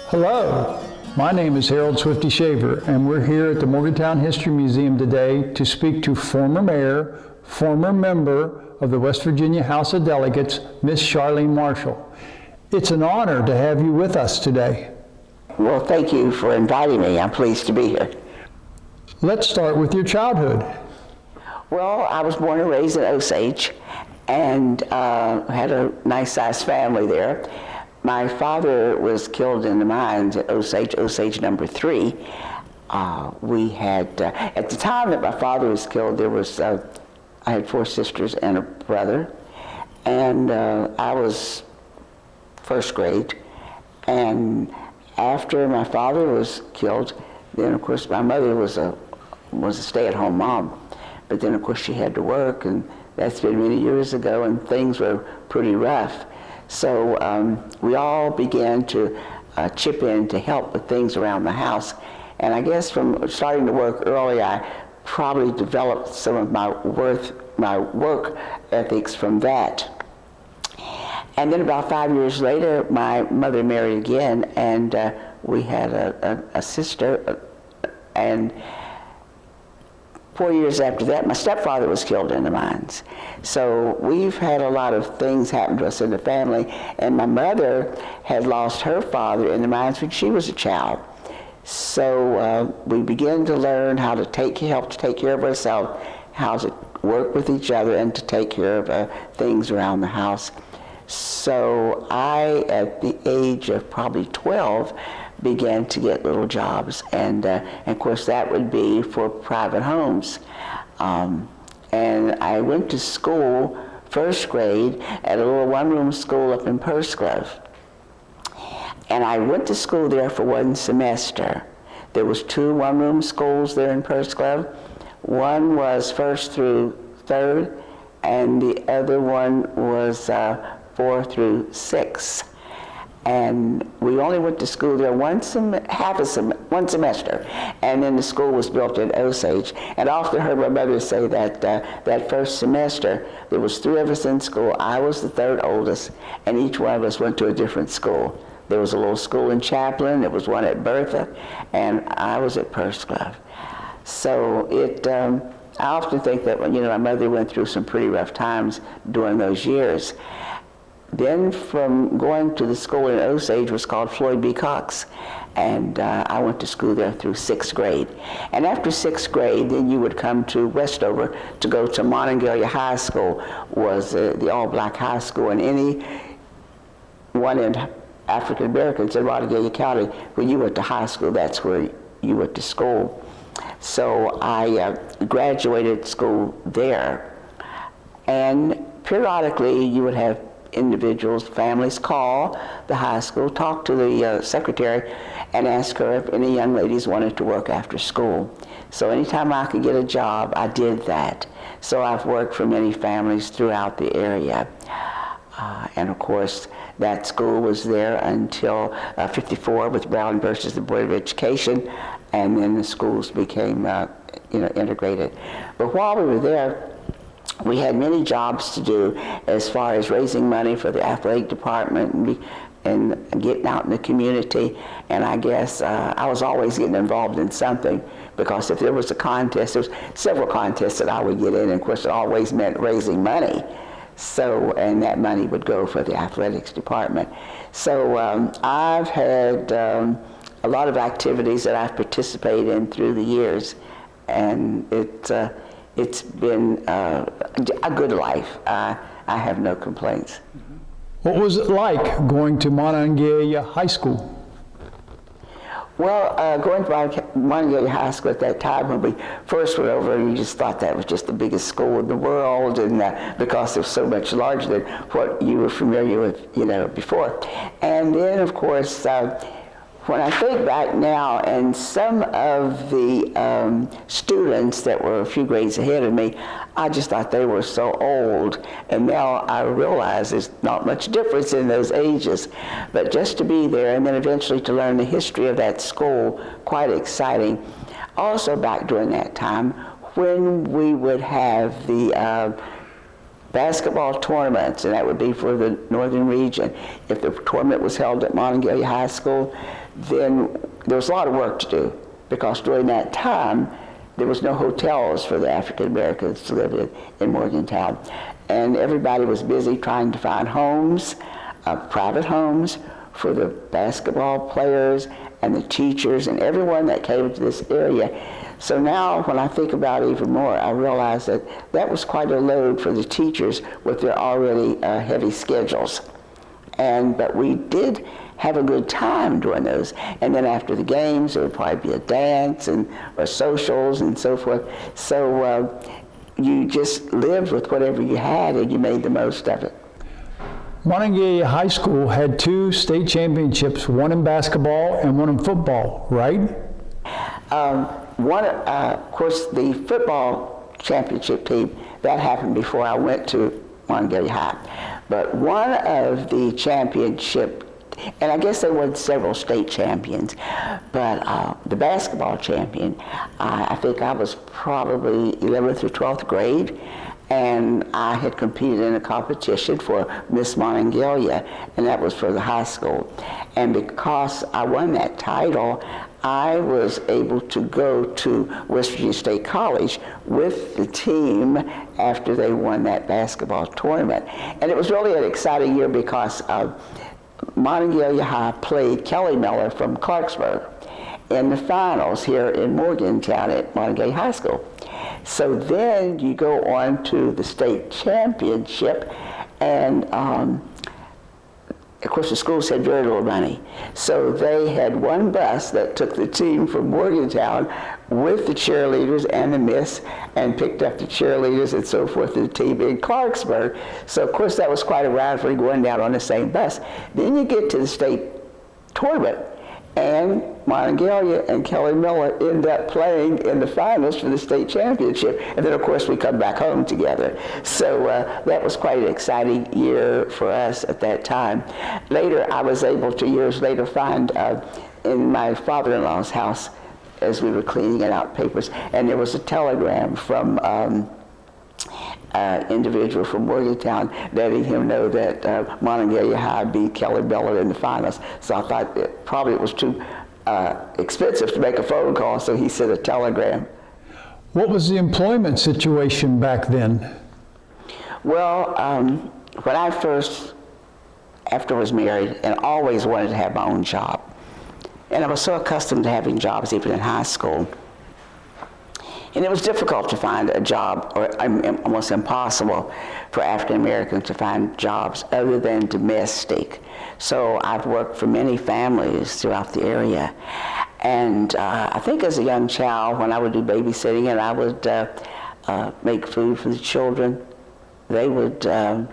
Hello, my name is Harold Swifty Shaver, and we're here at the Morgantown History Museum today to speak to former mayor, former member of the West Virginia House of Delegates, Miss Charlene Marshall. It's an honor to have you with us today. Well, thank you for inviting me. I'm pleased to be here. Let's start with your childhood. Well, I was born and raised in Osage and had a nice-sized family there. My father was killed in the mines at Osage number 3. We had, at the time that my father was killed, there was, I had 4 sisters and a brother, and I was first grade. And after my father was killed, then of course my mother was a stay-at-home mom. But then of course she had to work, and that's been many years ago, and things were pretty rough. So we all began to chip in to help with things around the house. And I guess from starting to work early, I probably developed some of my work ethics from that. And then about 5 years later, my mother married again, and we had a sister. And 4 years after that, my stepfather was killed in the mines. So we've had a lot of things happen to us in the family, and my mother had lost her father in the mines when she was a child. So we began to learn how to help to take care of ourselves, how to work with each other, and to take care of things around the house. So I, at the age of probably 12, began to get little jobs, and of course that would be for private homes. And I went to school, first grade, at a little one-room school up in Purse-Grove. And I went to school there for 1 semester. There was 2 one-room schools there in Purse-Grove. One was 1st through 3rd, and the other one was 4 through 6. And we only went to school there one semester, and then the school was built in Osage. And I often heard my mother say that that first semester, there was 3 of us in school. I was the 3rd oldest, and each one of us went to a different school. There was a little school in Chaplain, there was one at Bertha, and I was at Purse-Grove. So I often think that, my mother went through some pretty rough times during those years. Then from going to the school in Osage was called Floyd B. Cox, and I went to school there through 6th grade. And after 6th grade, then you would come to Westover to go to Monongalia High School, was the all-black high school, and any one in African Americans in Monongalia County, when you went to high school, that's where you went to school. So I graduated school there, and periodically you would have individuals, families call the high school, talk to the secretary, and ask her if any young ladies wanted to work after school. So anytime I could get a job, I did that. So I've worked for many families throughout the area. And of course, that school was there until 54 with Brown versus the Board of Education, and then the schools became integrated. But while we were there, we had many jobs to do as far as raising money for the athletic department and getting out in the community. And I guess I was always getting involved in something, because if there was a contest, there was several contests that I would get in, and of course it always meant raising money. So, and that money would go for the athletics department. So I've had a lot of activities that I've participated in through the years, and it's been a good life. I have no complaints. What was it like going to Monongalia High School? Well, going to Monongalia High School at that time, when we first went over, you just thought that was just the biggest school in the world, and because it was so much larger than what you were familiar with, before. And then, of course, when I think back now, and some of the students that were a few grades ahead of me, I just thought they were so old, and now I realize there's not much difference in those ages. But just to be there, and then eventually to learn the history of that school, quite exciting. Also back during that time, when we would have the basketball tournaments, and that would be for the northern region. If the tournament was held at Monongalia High School, then there was a lot of work to do, because during that time, there was no hotels for the African Americans to live in Morgantown. And everybody was busy trying to find homes, private homes, for the basketball players and the teachers and everyone that came to this area. So now when I think about it even more, I realize that that was quite a load for the teachers with their already heavy schedules. But we did have a good time doing those. And then after the games, there would probably be a dance or socials and so forth. So you just lived with whatever you had and you made the most of it. Monongalia High School had 2 state championships, one in basketball and one in football, right? Of course, the football championship team, that happened before I went to Monongalia High. But one of the championship, and I guess there were several state champions, but the basketball champion, I think I was probably 11th or 12th grade, and I had competed in a competition for Miss Monongalia, and that was for the high school. And because I won that title, I was able to go to West Virginia State College with the team after they won that basketball tournament. And it was really an exciting year because Monongalia High played Kelly Miller from Clarksburg in the finals here in Morgantown at Monongalia High School. So then you go on to the state championship, and of course the schools had very little money. So they had one bus that took the team from Morgantown with the cheerleaders and the miss, and picked up the cheerleaders and so forth to the team in Clarksburg. So of course that was quite a rivalry going down on the same bus. Then you get to the state tournament, and Monongalia and Kelly Miller end up playing in the finals for the state championship. And then, of course, we come back home together. So that was quite an exciting year for us at that time. Later, I was able to, years later, find in my father-in-law's house, as we were cleaning out papers, and there was a telegram from individual from Morgantown letting him know that Monongalia High beat Kelly Miller in the finals. So I thought it was too expensive to make a phone call, so he sent a telegram. What was the employment situation back then? Well, when I first, after I was married, and always wanted to have my own job, and I was so accustomed to having jobs even in high school, and it was difficult to find a job, or almost impossible for African Americans to find jobs other than domestic. So I've worked for many families throughout the area. And I think as a young child, when I would do babysitting and I would make food for the children, they would tell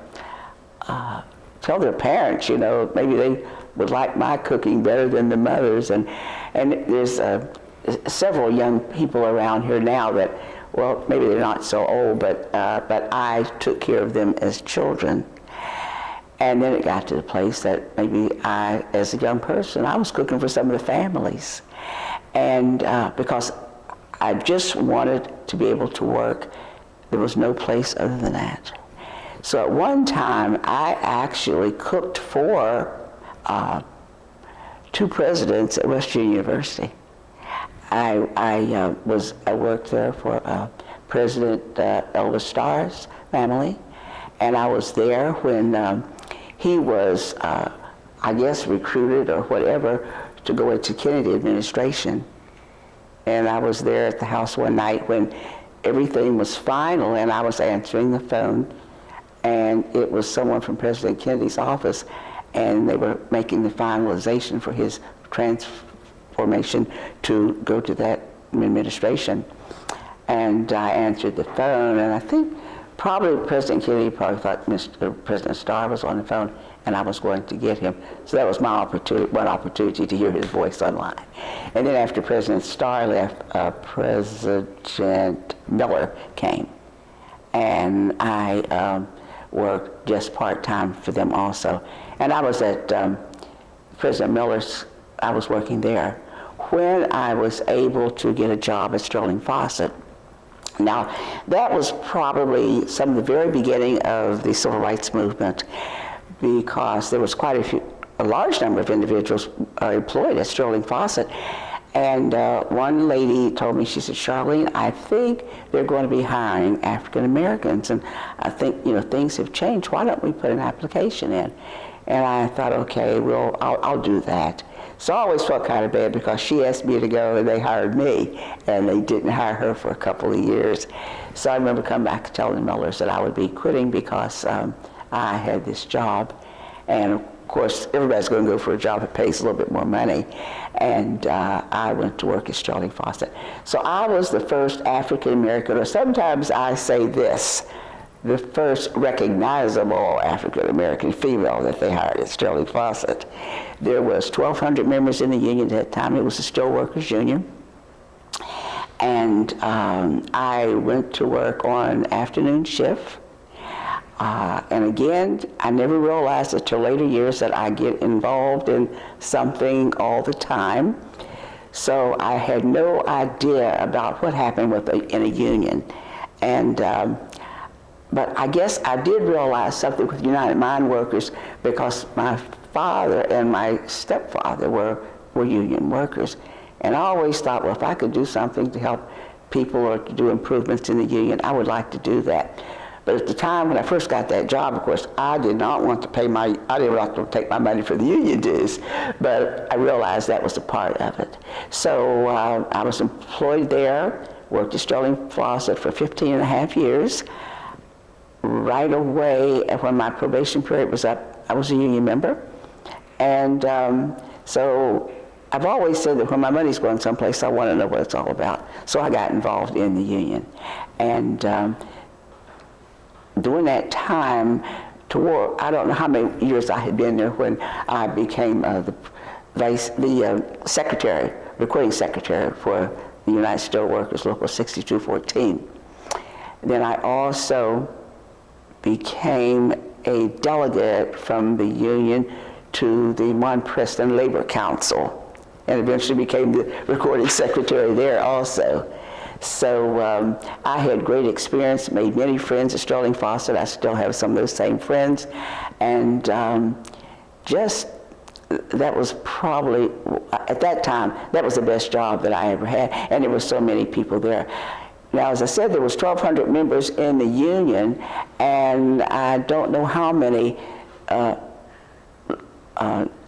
their parents, maybe they would like my cooking better than the mothers. And there's several young people around here now that, well, maybe they're not so old, but I took care of them as children. And then it got to the place that maybe I, as a young person, I was cooking for some of the families. And because I just wanted to be able to work, there was no place other than that. So at one time, I actually cooked for 2 presidents at West Virginia University. I worked there for President Elvis Starr's family, and I was there when he was, I guess, recruited or whatever to go into Kennedy administration. And I was there at the house one night when everything was final, and I was answering the phone, and it was someone from President Kennedy's office, and they were making the finalization for his transformation to go to that administration. And I answered the phone, and I think probably President Kennedy probably thought President Starr was on the phone, and I was going to get him. So that was my opportunity, one opportunity to hear his voice online. And then after President Starr left, President Miller came, and I worked just part-time for them also. And I was at President Miller's, I was working there when I was able to get a job at Sterling Fawcett. Now, that was probably some of the very beginning of the civil rights movement, because there was quite a a large number of individuals employed at Sterling Faucet. And one lady told me, she said, Charlene, I think they're going to be hiring African Americans, and I think, things have changed. Why don't we put an application in? And I thought, okay, well, I'll do that. So I always felt kind of bad because she asked me to go and they hired me, and they didn't hire her for a couple of years. So I remember coming back telling Millers that I would be quitting because I had this job. And of course, everybody's going to go for a job that pays a little bit more money. And I went to work at Sterling Faucet. So I was the first African American, or sometimes I say this, the first recognizable African American female that they hired at Sterling Faucet. There was 1,200 members in the union at that time. It was a steelworkers union. And I went to work on afternoon shift. And again, I never realized until later years that I get involved in something all the time. So I had no idea about what happened in a union. And but I guess I did realize something with United Mine Workers because my father and my stepfather were union workers. And I always thought, well, if I could do something to help people or to do improvements in the union, I would like to do that. But at the time when I first got that job, of course, I did not want to I didn't want to take my money for the union dues, but I realized that was a part of it. So I was employed there, worked at Sterling Faucet for 15 and a half years. Right away, when my probation period was up, I was a union member. And so I've always said that when my money's going someplace, I want to know what it's all about. So I got involved in the union. And during that time, I don't know how many years I had been there when I became the secretary, recording secretary for the United Steelworkers Local 6214. Then I also became a delegate from the union to the Mont-Preston Labor Council, and eventually became the recording secretary there also. So I had great experience, made many friends at Sterling Faucet. I still have some of those same friends. And that was probably, at that time, that was the best job that I ever had. And there were so many people there. Now, as I said, there was 1,200 members in the union, and I don't know how many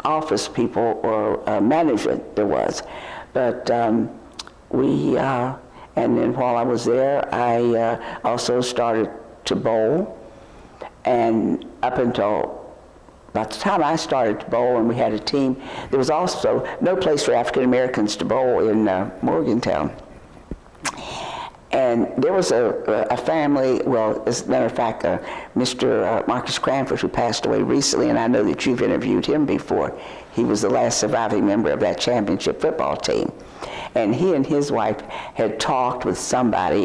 office people or management there was. But and then while I was there, I also started to bowl. And up until about the time I started to bowl and we had a team, there was also no place for African Americans to bowl in Morgantown. And there was a family, well, as a matter of fact, Mr. Marcus Cranford, who passed away recently, and I know that you've interviewed him before. He was the last surviving member of that championship football team. And he and his wife had talked with somebody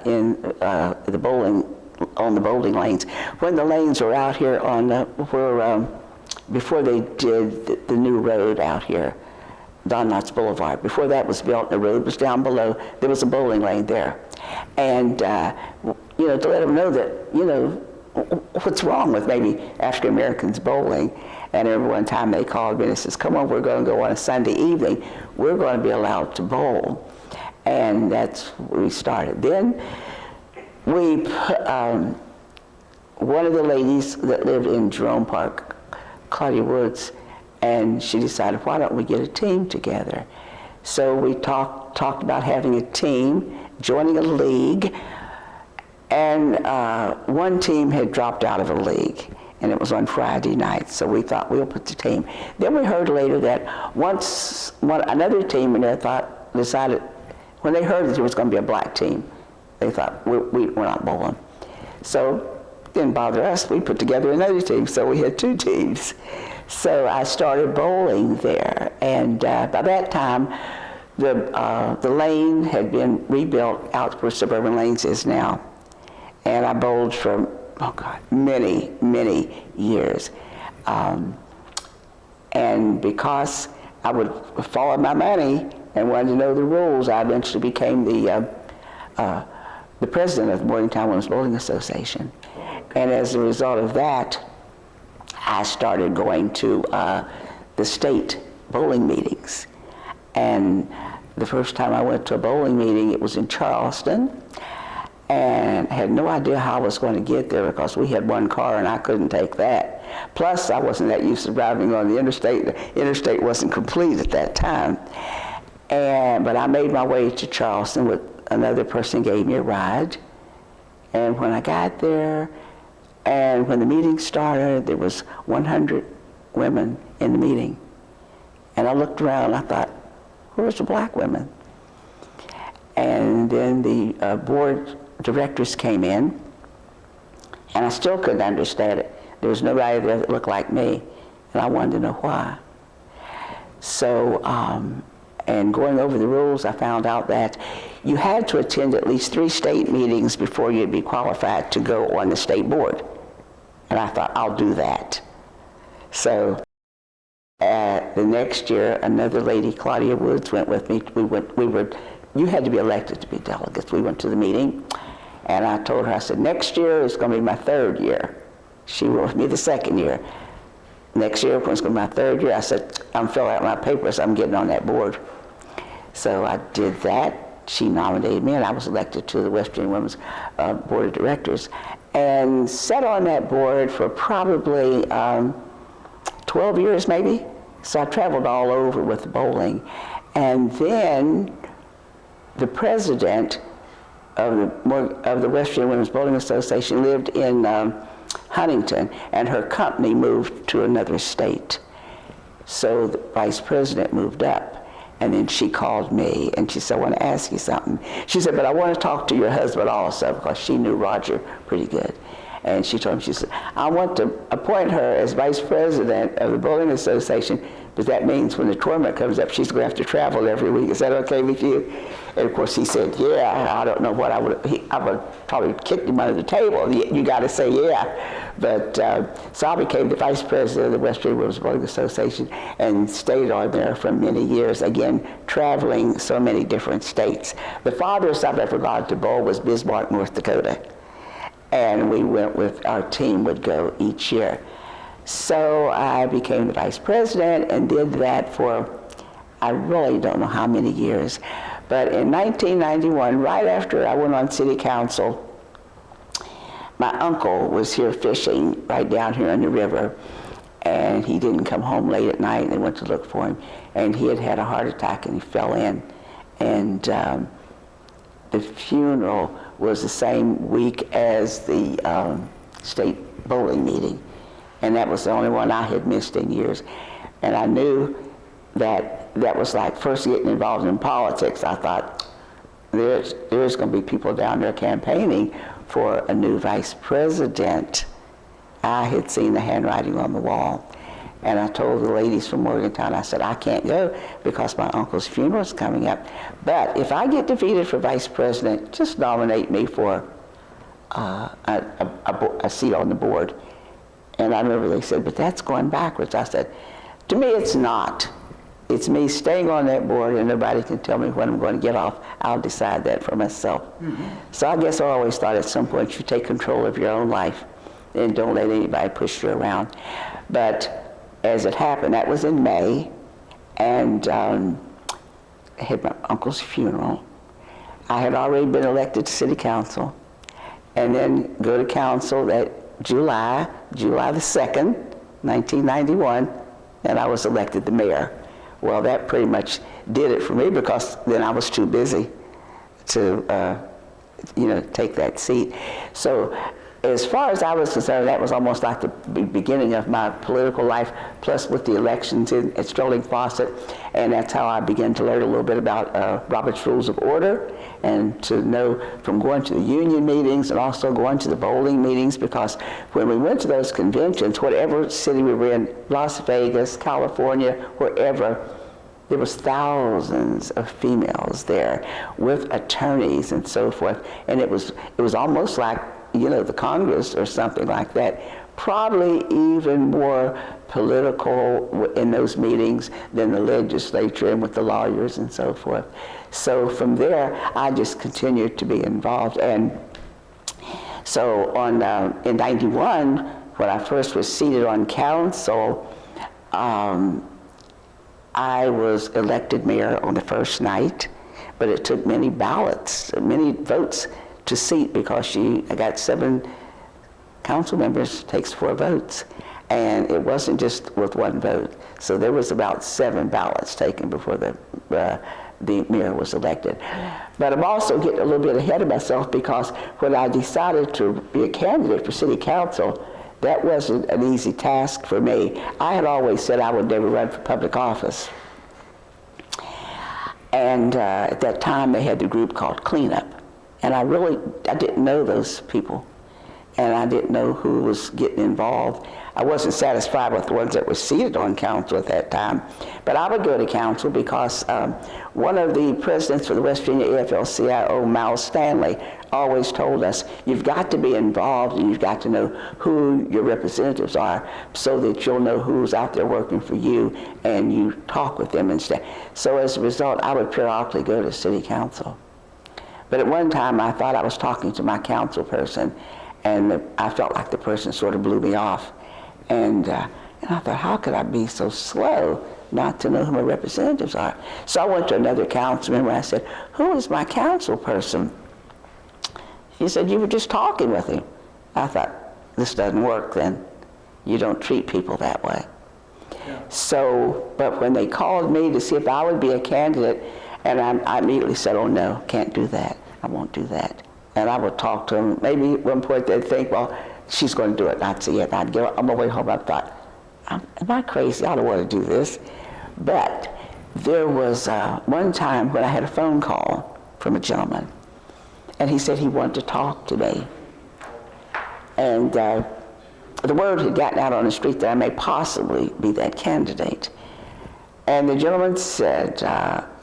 in the bowling, on the bowling lanes. When the lanes were out here on before they did the new road out here, Don Knotts Boulevard. Before that was built, the road was down below. There was a bowling lane there. And, to let them know that, what's wrong with maybe African Americans bowling. And every one time they called me and says, come on, we're going to go on a Sunday evening. We're going to be allowed to bowl. And that's where we started. Then we put, one of the ladies that lived in Jerome Park, Claudia Woods, and she decided, why don't we get a team together? So we talked about having a team, joining a league, and one team had dropped out of a league, and it was on Friday night, so we thought we'll put the team. Then we heard later that another team in there decided, when they heard that there was going to be a black team, they thought, we're not bowling. So it didn't bother us, we put together another team, so we had two teams. So I started bowling there, and by that time, the lane had been rebuilt out where Suburban Lanes is now. And I bowled for, many, many years. And because I would follow my money and wanted to know the rules, I eventually became the president of the Morgantown Women's Bowling Association. And as a result of that, I started going to the state bowling meetings. And the first time I went to a bowling meeting, it was in Charleston, and I had no idea how I was going to get there because we had one car and I couldn't take that. Plus, I wasn't that used to driving on the interstate. The interstate wasn't complete at that time. But I made my way to Charleston with another person gave me a ride. And when I got there, and when the meeting started, there was 100 women in the meeting. And I looked around and I thought, where's the black women? And then the board directors came in, and I still couldn't understand it. There was nobody there that looked like me, and I wanted to know why. So, and going over the rules, I found out that you had to attend at least 3 state meetings before you'd be qualified to go on the state board. And I thought, I'll do that. So the next year, another lady, Claudia Woods, went with me. You had to be elected to be delegates. We went to the meeting, and I told her, I said, next year is going to be my 3rd year. She went with me the 2nd year. Next year, when it's going to be my 3rd year, I said, I'm filling out my papers, I'm getting on that board. So I did that. She nominated me, and I was elected to the West Virginia Women's Board of Directors, and sat on that board for probably 12 years, maybe. So I traveled all over with bowling. And then the president of the West Virginia Women's Bowling Association lived in Huntington, and her company moved to another state. So the vice president moved up, and then she called me, and she said, I want to ask you something. She said, but I want to talk to your husband also, because she knew Roger pretty good. And she told me, she said, I want to appoint her as vice president of the Bowling Association, but that means when the tournament comes up, she's going to have to travel every week. Is that okay with you? And of course he said, yeah. I don't know what I would probably kicked him under the table. You got to say yeah. But so I became the vice president of the West Virginia Women's Bowling Association and stayed on there for many years, again, traveling so many different states. The farthest I've ever gone to bowl was Bismarck, North Dakota. And we went with, our team would go each year. So I became the vice president and did that for, I really don't know how many years. But in 1991, right after I went on city council, my uncle was here fishing right down here on the river, and he didn't come home late at night, and they went to look for him, and he had had a heart attack and he fell in. And the funeral was the same week as the state bowling meeting, and that was the only one I had missed in years. And I knew that was like first getting involved in politics. I thought, there's going to be people down there campaigning for a new vice president. I had seen the handwriting on the wall, and I told the ladies from Morgantown, I said, I can't go because my uncle's funeral is coming up, but if I get defeated for vice president, just nominate me for a seat on the board. And I remember they said, but that's going backwards. I said, to me it's not. It's me staying on that board, and nobody can tell me when I'm going to get off. I'll decide that for myself. Mm-hmm. So I guess I always thought at some point you take control of your own life and don't let anybody push you around. But as it happened, that was in May, and I had my uncle's funeral. I had already been elected to city council, and then go to council that July the 2nd, 1991, and I was elected the mayor. Well, that pretty much did it for me, because then I was too busy to, take that seat. So as far as I was concerned, that was almost like the beginning of my political life, plus with the elections at Sterling Fawcett, and that's how I began to learn a little bit about Robert's Rules of Order, and to know from going to the union meetings and also going to the bowling meetings, because when we went to those conventions, whatever city we were in, Las Vegas, California, wherever, there was thousands of females there with attorneys and so forth, and it was almost like, the Congress or something like that, probably even more political in those meetings than the legislature and with the lawyers and so forth. So from there, I just continued to be involved. And so in 91, when I first was seated on council, I was elected mayor on the first night, but it took many ballots, many votes to seat, because I got 7 council members, takes 4 votes. And it wasn't just with 1 vote. So there was about 7 ballots taken before the mayor was elected. But I'm also getting a little bit ahead of myself, because when I decided to be a candidate for city council, that wasn't an easy task for me. I had always said I would never run for public office. And at that time they had the group called Cleanup. And I didn't know those people. And I didn't know who was getting involved. I wasn't satisfied with the ones that were seated on council at that time. But I would go to council because one of the presidents for the West Virginia AFL-CIO, Miles Stanley, always told us, you've got to be involved and you've got to know who your representatives are so that you'll know who's out there working for you and you talk with them instead. So as a result, I would periodically go to city council. But at one time I thought I was talking to my council person, and I felt like the person sort of blew me off. And I thought, how could I be so slow not to know who my representatives are? So I went to another council member. I said, who is my council person? He said, you were just talking with him. I thought, this doesn't work then. You don't treat people that way. Yeah. So, but when they called me to see if I would be a candidate, and I immediately said, oh no, can't do that. I won't do that. And I would talk to them. Maybe at one point they'd think, well, she's going to do it. And I'd say, yeah. And I'd get on my way home. I thought, am I crazy? I don't want to do this. But there was one time when I had a phone call from a gentleman, and he said he wanted to talk to me. And the word had gotten out on the street that I may possibly be that candidate. And the gentleman said,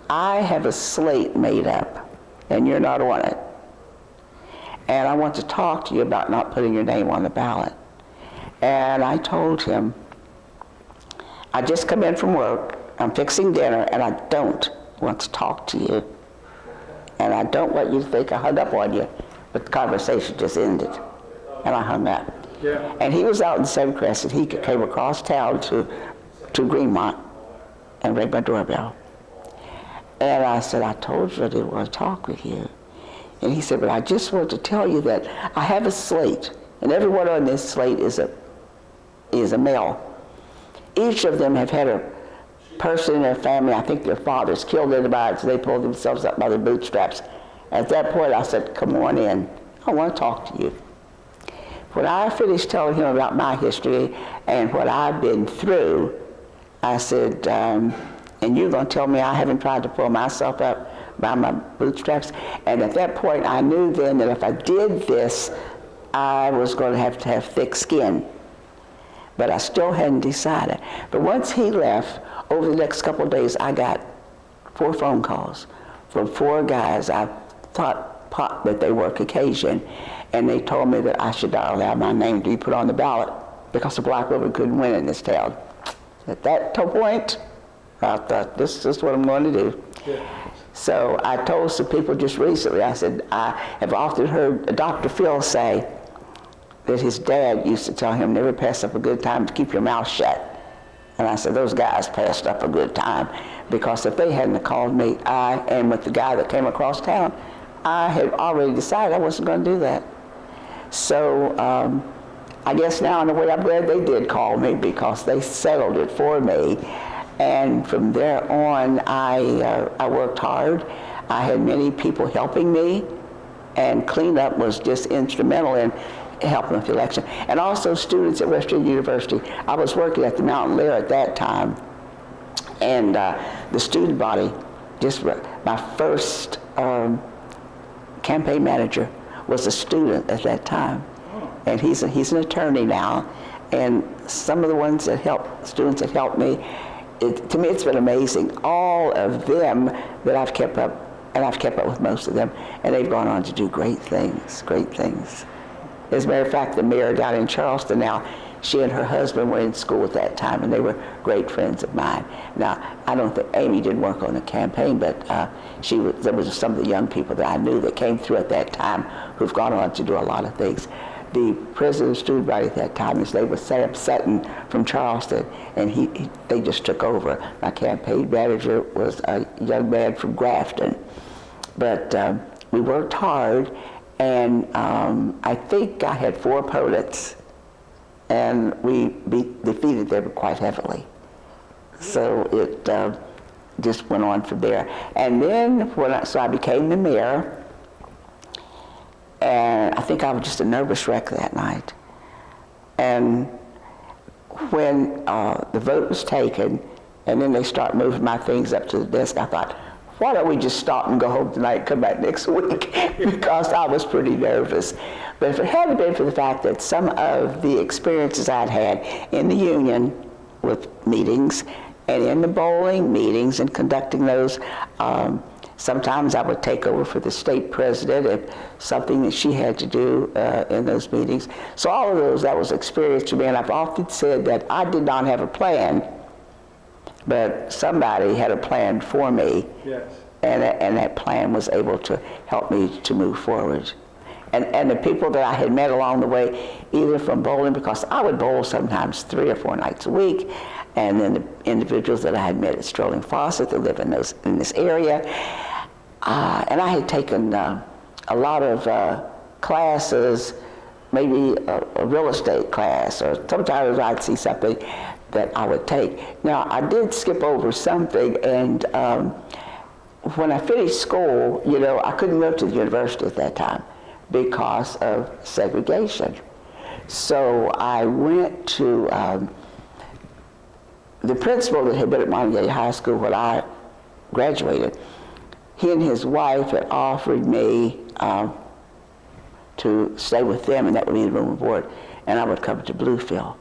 I have a slate made up, and you're not on it. And I want to talk to you about not putting your name on the ballot. And I told him, I just come in from work, I'm fixing dinner, and I don't want to talk to you. And I don't want you to think I hung up on you, but the conversation just ended. And I hung up. Yeah. And he was out in Suncrest, and he came across town to Greenmont and rang my doorbell. And I said, I told you I didn't want to talk with you. And he said, but I just want to tell you that I have a slate, and everyone on this slate is a male. Each of them have had a person in their family, I think their fathers, killed in the mine, so they pulled themselves up by their bootstraps. At that point, I said, come on in. I want to talk to you. When I finished telling him about my history and what I've been through, I said, and you're going to tell me I haven't tried to pull myself up by my bootstraps? And at that point, I knew then that if I did this, I was going to have thick skin. But I still hadn't decided. But once he left, over the next couple of days, I got 4 phone calls from 4 guys I thought that they were Caucasian, and they told me that I should not allow my name to be put on the ballot because a black woman couldn't win in this town. At that point, I thought, this is what I'm going to do. Yeah. So I told some people just recently, I said, I have often heard Dr. Phil say that his dad used to tell him, never pass up a good time to keep your mouth shut. And I said, those guys passed up a good time, because if they hadn't called me, and with the guy that came across town, I had already decided I wasn't going to do that. So I guess now in a way I'm glad they did call me, because they settled it for me. And from there on, I worked hard. I had many people helping me, and cleanup was just instrumental in helping with the election. And also students at West Virginia University. I was working at the Mountain Lair at that time, and the student body, just my first campaign manager was a student at that time. And he's an attorney now, and some of the ones that students that helped me, to me it's been amazing. All of them that I've kept up, and I've kept up with most of them, and they've gone on to do great things, great things. As a matter of fact, the mayor down in Charleston now, she and her husband were in school at that time, and they were great friends of mine. Now, I don't think Amy didn't work on the campaign, but there was some of the young people that I knew that came through at that time who've gone on to do a lot of things. the president of the student body at that time, his name was Sam Sutton from Charleston, and they just took over. My campaign manager was a young man from Grafton. But we worked hard, and I think I had 4 opponents, and we defeated them quite heavily. So it just went on from there. And then, so I became the mayor, and I think I was just a nervous wreck that night. And when the vote was taken, and then they start moving my things up to the desk, I thought, why don't we just stop and go home tonight and come back next week? Because I was pretty nervous. But if it hadn't been for the fact that some of the experiences I'd had in the union with meetings and in the bowling meetings and conducting those, sometimes I would take over for the state president and something that she had to do in those meetings. So all of those, that was experience to me, and I've often said that I did not have a plan, but somebody had a plan for me. Yes. And that plan was able to help me to move forward. And the people that I had met along the way, either from bowling, because I would bowl sometimes 3 or 4 nights a week, and then the individuals that I had met at Strolling Faucet that live in this area. And I had taken a lot of classes, maybe a real estate class, or sometimes I'd see something that I would take. Now, I did skip over something, and when I finished school, you know, I couldn't go to the university at that time because of segregation. So I went to the principal that had been at Montague High School when I graduated. He and his wife had offered me to stay with them, and that would be the room and board, and I would come to Bluefield.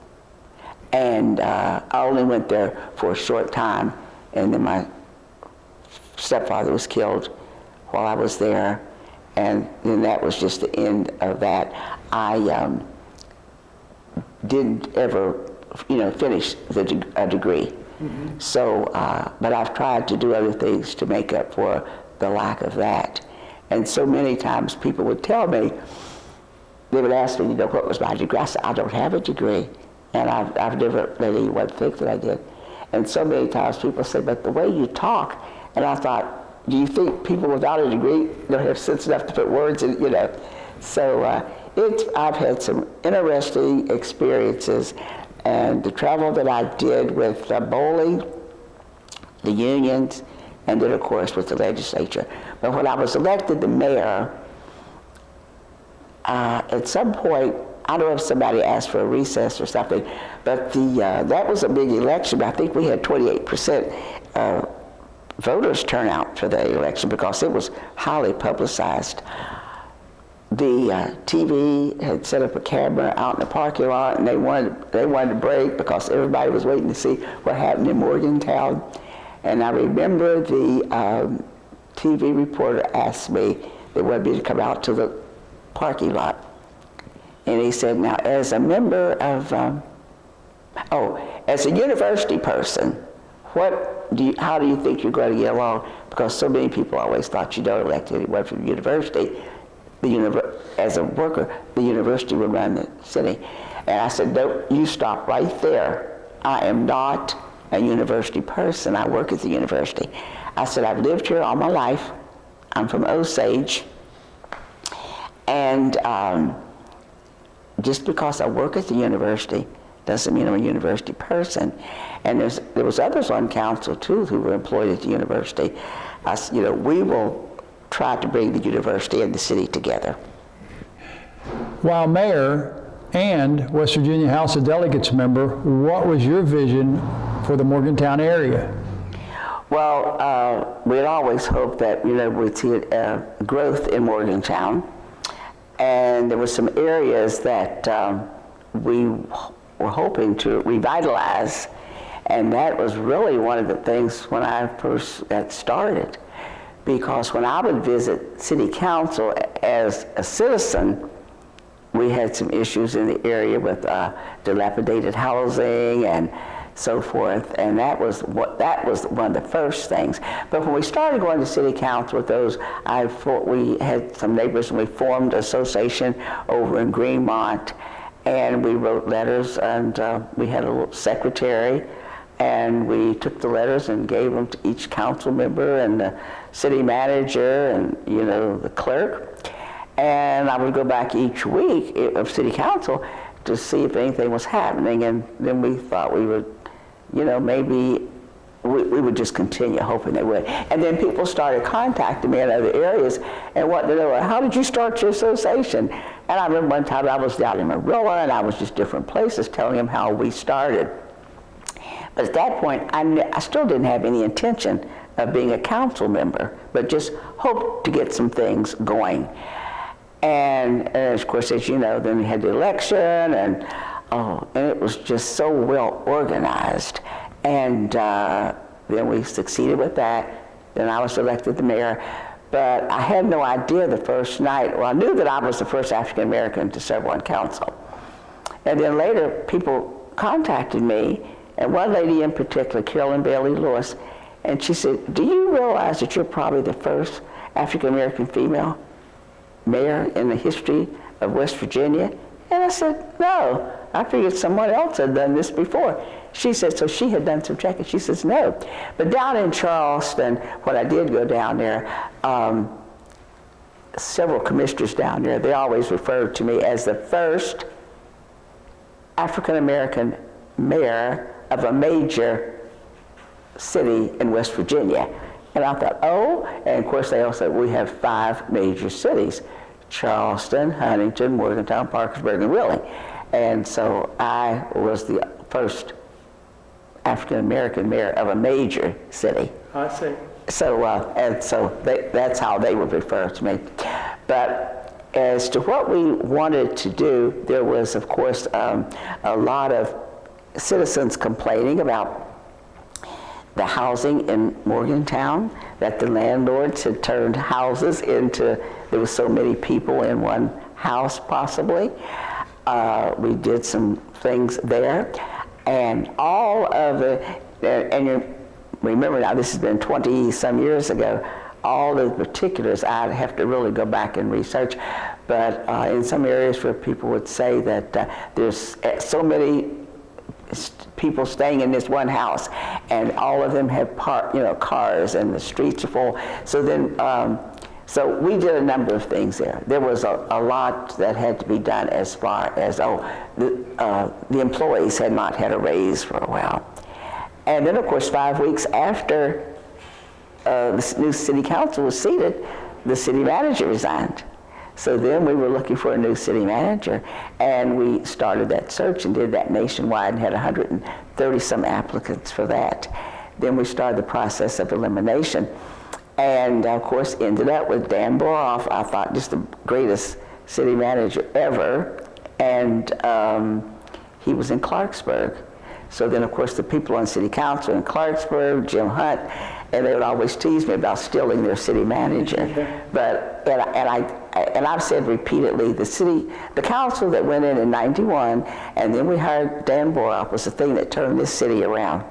And I only went there for a short time, and then my stepfather was killed while I was there, and then that was just the end of that. I didn't ever, you know, finish a degree. Mm-hmm. So, but I've tried to do other things to make up for the lack of that. And so many times people would tell me, they would ask me, you know, what was my degree? I said, I don't have a degree. And I've never let anyone think that I did. And so many times people say, but the way you talk, and I thought, do you think people without a degree don't have sense enough to put words in, you know? So I've had some interesting experiences, and the travel that I did with bowling, the unions, and then of course with the legislature. But when I was elected the mayor, at some point, I don't know if somebody asked for a recess or something, but that was a big election. I think we had 28% voters turnout for the election because it was highly publicized. The TV had set up a camera out in the parking lot, and they wanted to break because everybody was waiting to see what happened in Morgantown. And I remember the TV reporter asked me, they wanted me to come out to the parking lot. And he said, now as a member of, as a university person, how do you think you're going to get along? Because so many people always thought you don't elect anyone from the university. As a worker, the university would run the city. And I said, no, you stop right there. I am not a university person. I work at the university. I said, I've lived here all my life. I'm from Osage. And just because I work at the university doesn't mean I'm a university person. And there was others on council too who were employed at the university. I said, you know, we will try to bring the university and the city together. While mayor and West Virginia House of Delegates member, what was your vision for the Morgantown area? Well, we'd always hoped that, you know, we'd see growth in Morgantown. And there were some areas that we were hoping to revitalize, and that was really one of the things when I first got started. Because when I would visit city council as a citizen, we had some issues in the area with dilapidated housing and so forth, and that was one of the first things. But when we started going to city council with those, we had some neighbors, and we formed an association over in Greenmont, and we wrote letters, and we had a little secretary, and we took the letters and gave them to each council member and the city manager and the clerk. And I would go back each week of city council to see if anything was happening, and then we thought we would, maybe we would just continue hoping they would. And then people started contacting me in other areas and wanted to know, how did you start your association? And I remember one time I was down in Marilla, and I was just different places telling them how we started. But at that point, I still didn't have any intention of being a council member, but just hoped to get some things going. And of course, as you know, then we had the election, and it was just so well organized. And then we succeeded with that. Then I was elected the mayor. But I had no idea the first night. Well, I knew that I was the first African American to serve on council. And then later, people contacted me, and one lady in particular, Carolyn Bailey Lewis, and she said, "Do you realize that you're probably the first African American female mayor in the history of West Virginia?" And I said, "No, I figured someone else had done this before." She said, so she had done some checking. She says, "No." But down in Charleston, when I did go down there, several commissioners down there, they always referred to me as the first African American mayor of a major city in West Virginia. And I thought, oh, and of course they also said we have 5 major cities: Charleston, Huntington, Morgantown, Parkersburg, and Wheeling. And so I was the first African-American mayor of a major city. I see. So, that's how they would refer to me. But as to what we wanted to do, there was, of course, a lot of citizens complaining about the housing in Morgantown, that the landlords had turned houses into, there were so many people in one house possibly. We did some things there, and all of the, and you remember now this has been 20 some years ago, all the particulars I'd have to really go back and research, but in some areas where people would say that there's so many people staying in this one house, and all of them have cars, and the streets are full. So then, so we did a number of things there. There was a lot that had to be done as far as the employees had not had a raise for a while, and then of course 5 weeks after the new city council was seated, the city manager resigned. So then we were looking for a new city manager, and we started that search and did that nationwide and had 130 some applicants for that. Then we started the process of elimination, and of course ended up with Dan Boroff, I thought just the greatest city manager ever, and he was in Clarksburg. So then of course the people on city council in Clarksburg, Jim Hunt, and they would always tease me about stealing their city manager. But, and I've said repeatedly, the council that went in 91, and then we hired Dan Boroff, was the thing that turned this city around.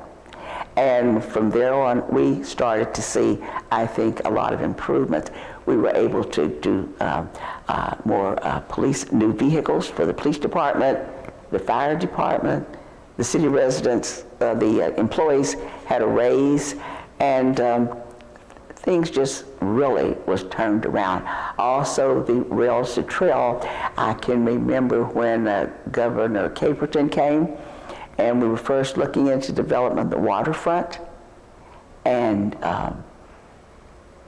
And from there on, we started to see, I think, a lot of improvement. We were able to do more new vehicles for the police department, the fire department, the city residents, the employees had a raise, and things just really was turned around. Also, the rails to trail, I can remember when Governor Caperton came, and we were first looking into development of the waterfront, and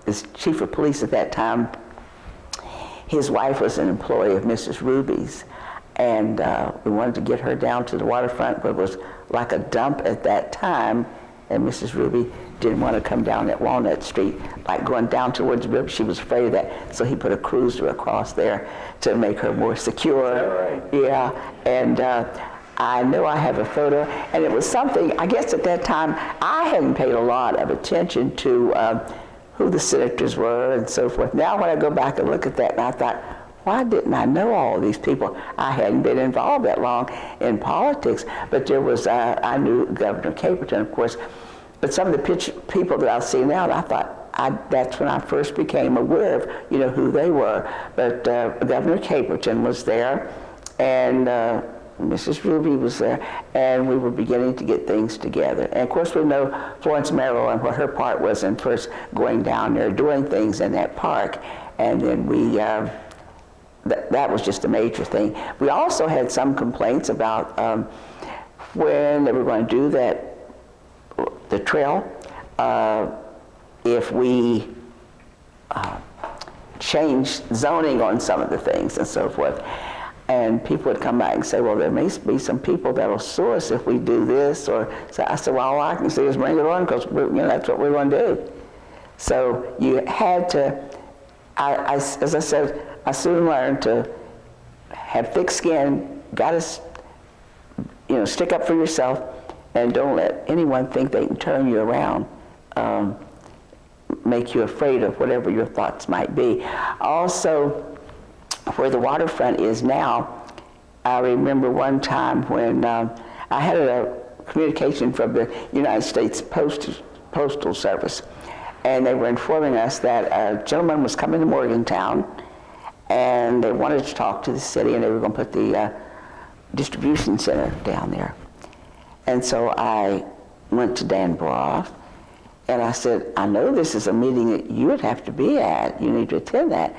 the chief of police at that time, his wife was an employee of Mrs. Ruby's, and we wanted to get her down to the waterfront, but it was like a dump at that time, and Mrs. Ruby didn't want to come down at Walnut Street, like going down towards the river. She was afraid of that, so he put a cruiser across there to make her more secure. Is that right? Yeah, and I know I have a photo, and it was something, I guess at that time, I hadn't paid a lot of attention to who the senators were and so forth. Now when I go back and look at that, and I thought, why didn't I know all of these people? I hadn't been involved that long in politics, but there was, I knew Governor Caperton, of course, but some of the people that I see now, I thought, that's when I first became aware of, who they were. But Governor Caperton was there, and Mrs. Ruby was there, and we were beginning to get things together. And of course, we know Florence Merrill and what her part was in first going down there, doing things in that park, and then we, that was just a major thing. We also had some complaints about when they were going to do the trail, if we changed zoning on some of the things and so forth. And people would come back and say, well, there may be some people that will sue us if we do this. Or so I said, well, all I can say is bring it on, because that's what we're going to do. So you had to, as I said, I soon learned to have thick skin, got to, stick up for yourself, and don't let anyone think they can turn you around, make you afraid of whatever your thoughts might be. Also, where the waterfront is now, I remember one time when I had a communication from the United States Postal Service, and they were informing us that a gentleman was coming to Morgantown, and they wanted to talk to the city, and they were going to put the distribution center down there. And so I went to Dan Broth, and I said, I know this is a meeting that you would have to be at. You need to attend that.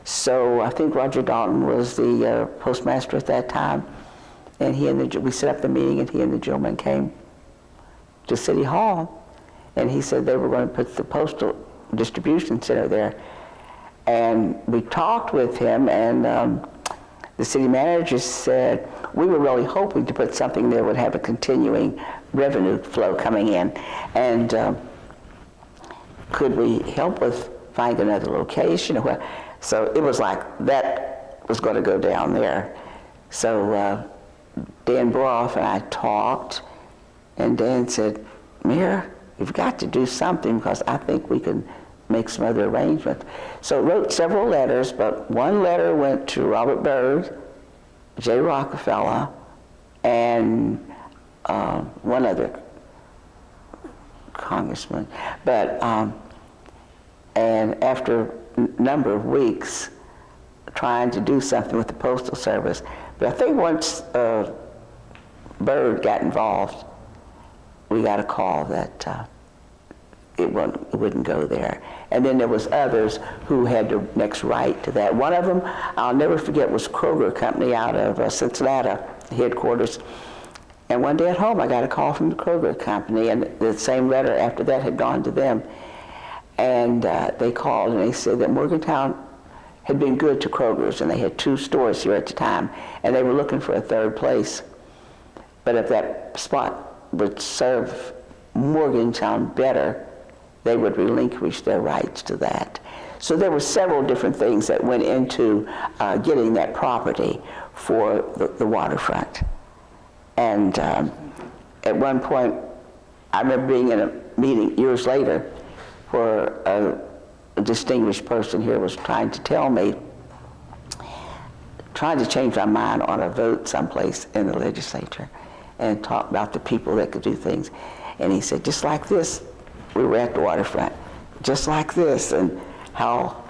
So I think Roger Dalton was the postmaster at that time, and we set up the meeting, and he and the gentleman came to City Hall, and he said they were going to put the postal distribution center there. And we talked with him, and the city manager said, we were really hoping to put something there that would have a continuing revenue flow coming in, and could we help with finding another location? So it was like that was going to go down there. So Dan Broth and I talked, and Dan said, Mayor, you've got to do something, because I think we can make some other arrangements. So wrote several letters, but one letter went to Robert Byrd, J. Rockefeller, and one other congressman. But and after a number of weeks trying to do something with the Postal Service, but I think once Byrd got involved, we got a call that it wouldn't go there. And then there was others who had the next right to that. One of them, I'll never forget, was Kroger Company out of Cincinnati headquarters. And one day at home, I got a call from the Kroger Company, and the same letter after that had gone to them. And they called, and they said that Morgantown had been good to Kroger's, and they had 2 stores here at the time, and they were looking for a third place. But if that spot would serve Morgantown better, they would relinquish their rights to that. So there were several different things that went into getting that property for the waterfront. And at one point, I remember being in a meeting years later where a distinguished person here was trying to tell me, trying to change my mind on a vote someplace in the legislature, and talk about the people that could do things. And he said, just like this, we were at the waterfront, just like this, and how,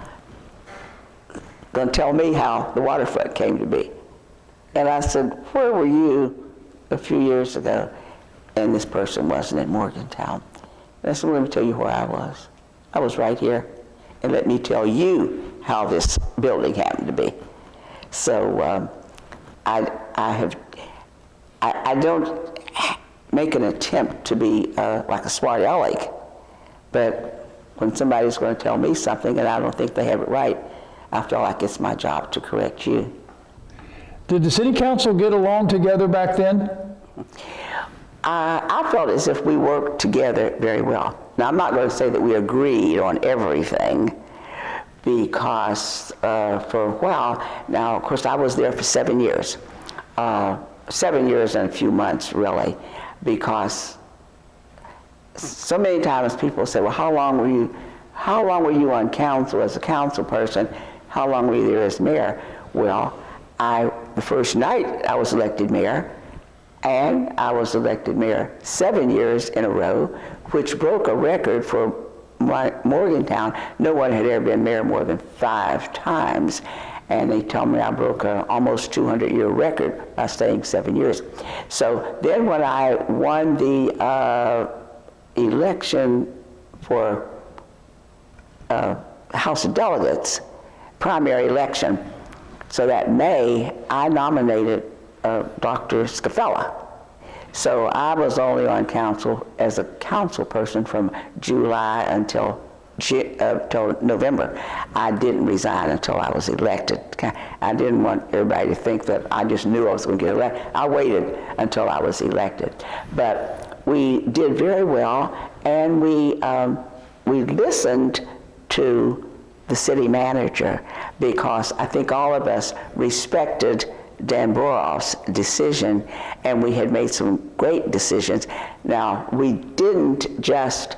going to tell me how the waterfront came to be. And I said, where were you a few years ago? And this person wasn't in Morgantown. And I said, well, let me tell you where I was. I was right here, and let me tell you how this building happened to be. So I don't make an attempt to be like a smart aleck, but when somebody's going to tell me something and I don't think they have it right, I feel like it's my job to correct you. Did the city council get along together back then? I felt as if we worked together very well. Now, I'm not going to say that we agreed on everything, because for a while, now, of course, I was there for 7 years. 7 years and a few months, really, because so many times people say, well, how long were you on council as a council person? how long were you there as mayor? Well, the first night I was elected mayor, and I was elected mayor 7 years in a row, which broke a record for Morgantown. No one had ever been mayor more than 5 times. And they told me I broke an almost 200-year record by staying 7 years. So then when I won the election for House of Delegates, primary election, so that May, I nominated Dr. Scafella. So I was only on council as a council person from July until November. I didn't resign until I was elected. I didn't want everybody to think that I just knew I was going to get elected. I waited until I was elected. But we did very well, and we listened to the city manager, because I think all of us respected Dan Boroff's decision, and we had made some great decisions. Now, we didn't just,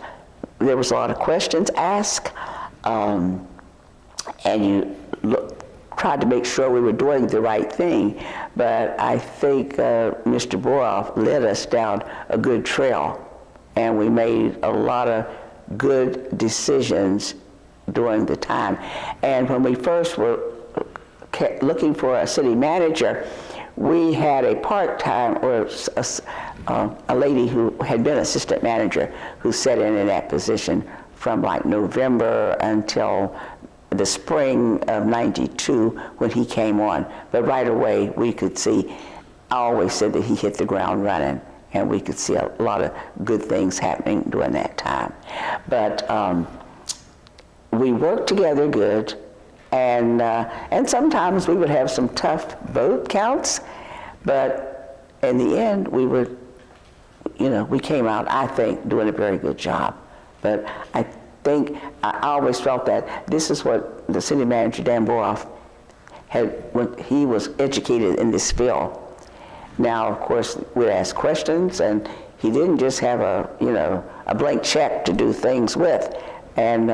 there was a lot of questions asked, and you tried to make sure we were doing the right thing, but I think Mr. Boroff led us down a good trail, and we made a lot of good decisions during the time. And when we first were looking for a city manager, we had a part-time, or a lady who had been assistant manager who sat in that position from like November until the spring of '92 when he came on. But right away we could see, I always said that he hit the ground running, and we could see a lot of good things happening during that time. But we worked together good, and sometimes we would have some tough vote counts, but in the end we were, we came out, I think, doing a very good job. But I think I always felt that this is what the city manager, Dan Boroff, had when he was educated in this field. Now, of course, we'd ask questions, and he didn't just have a blank check to do things with, and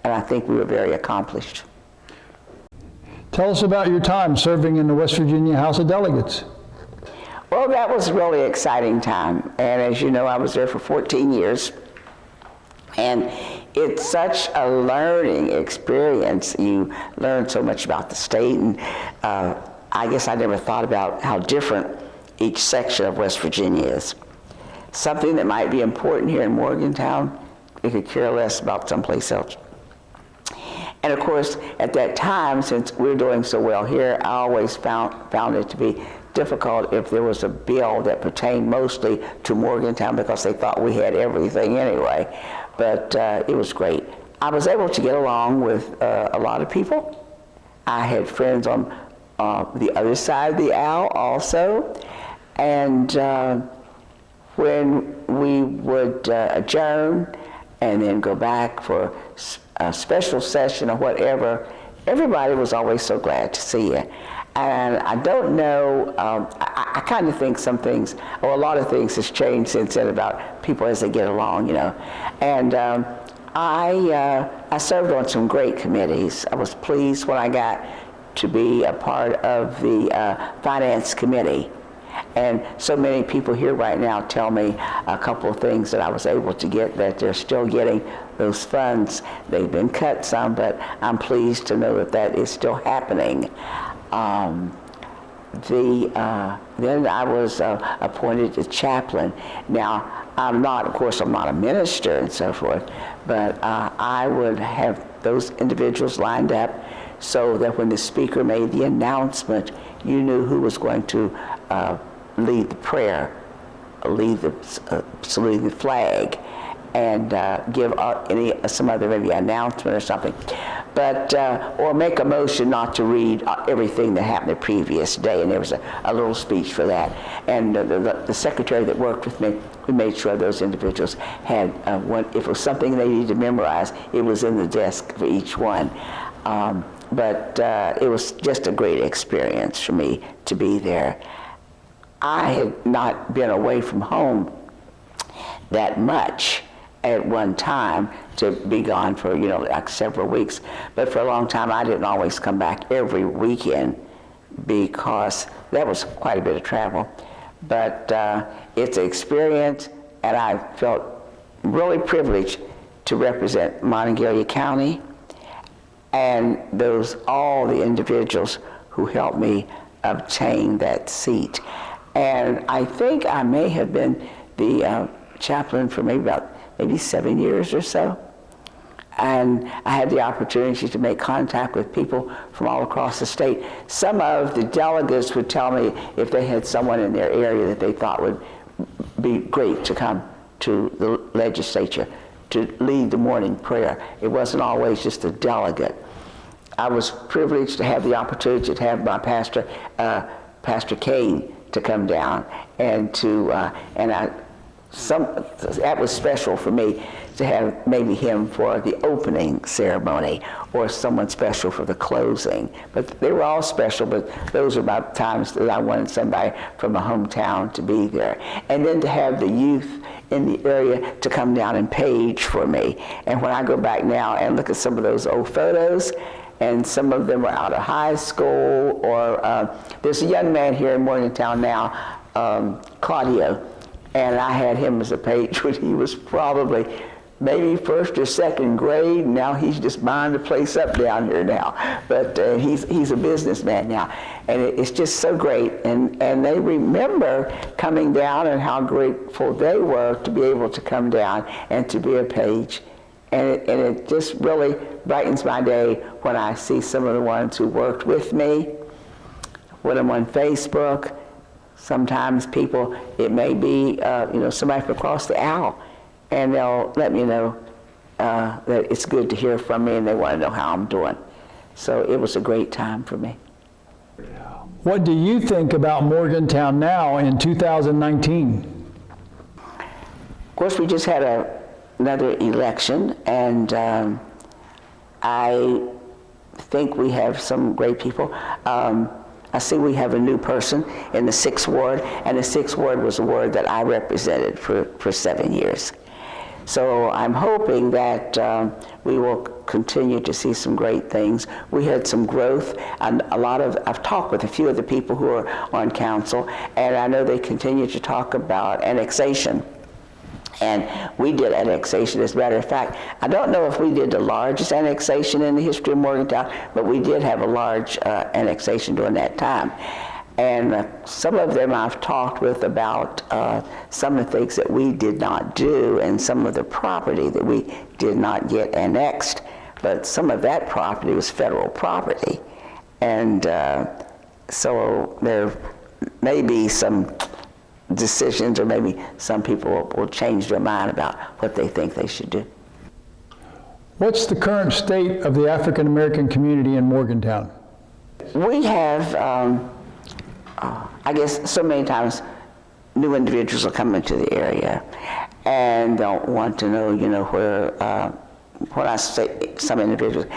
I think we were very accomplished. Tell us about your time serving in the West Virginia House of Delegates. Well, that was a really exciting time, and as you know, I was there for 14 years, and it's such a learning experience. You learn so much about the state, and I guess I never thought about how different each section of West Virginia is. Something that might be important here in Morgantown, we could care less about someplace else. And of course, at that time, since we were doing so well here, I always found it to be difficult if there was a bill that pertained mostly to Morgantown, because they thought we had everything anyway. But it was great. I was able to get along with a lot of people. I had friends on the other side of the aisle also. And when we would adjourn and then go back for a special session or whatever, everybody was always so glad to see you. And I don't know, I kind of think some things, or a lot of things has changed since then about people as they get along, And I served on some great committees. I was pleased when I got to be a part of the Finance Committee. And so many people here right now tell me a couple of things that I was able to get, that they're still getting those funds. They've been cut some, but I'm pleased to know that that is still happening. Then I was appointed as chaplain. Now, I'm not a minister and so forth, but I would have those individuals lined up so that when the speaker made the announcement, you knew who was going to lead the prayer, lead the saluting the flag, and give some other maybe announcement or something, but or make a motion not to read everything that happened the previous day, and there was a little speech for that. And the secretary that worked with me, we made sure those individuals had if it was something they needed to memorize, it was in the desk for each one. But it was just a great experience for me to be there. I had not been away from home that much, at one time to be gone for, like several weeks. But for a long time, I didn't always come back every weekend because that was quite a bit of travel. But it's an experience, and I felt really privileged to represent Monongalia County and all the individuals who helped me obtain that seat. And I think I may have been the chaplain for maybe 7 years or so. And I had the opportunity to make contact with people from all across the state. Some of the delegates would tell me if they had someone in their area that they thought would be great to come to the legislature to lead the morning prayer. It wasn't always just a delegate. I was privileged to have the opportunity to have my pastor, Pastor Kane, to come down and that was special for me to have maybe him for the opening ceremony or someone special for the closing. But they were all special, but those are about times that I wanted somebody from my hometown to be there. And then to have the youth in the area to come down and page for me. And when I go back now and look at some of those old photos, and some of them are out of high school, or there's a young man here in Morgantown now, Claudio, and I had him as a page when he was probably maybe first or second grade. Now he's just buying the place up down here now. But he's a businessman now. And it's just so great. And they remember coming down and how grateful they were to be able to come down and to be a page. And it just really brightens my day when I see some of the ones who worked with me, when I'm on Facebook. Sometimes people, it may be somebody from across the aisle, and they'll let me know that it's good to hear from me and they want to know how I'm doing. So it was a great time for me. What do you think about Morgantown now in 2019? Of course, we just had another election, and I think we have some great people. I see we have a new person in the 6th Ward, and the 6th Ward was a ward that I represented for 7 years. So I'm hoping that we will continue to see some great things. We had some growth, and I've talked with a few of the people who are on council, and I know they continue to talk about annexation. And we did annexation. As a matter of fact, I don't know if we did the largest annexation in the history of Morgantown, but we did have a large annexation during that time. And some of them I've talked with about some of the things that we did not do and some of the property that we did not get annexed. But some of that property was federal property. And so there may be some decisions, or maybe some people will change their mind about what they think they should do. What's the current state of the African American community in Morgantown? We have, I guess so many times new individuals will come into the area and don't want to know, where, when I say some individuals,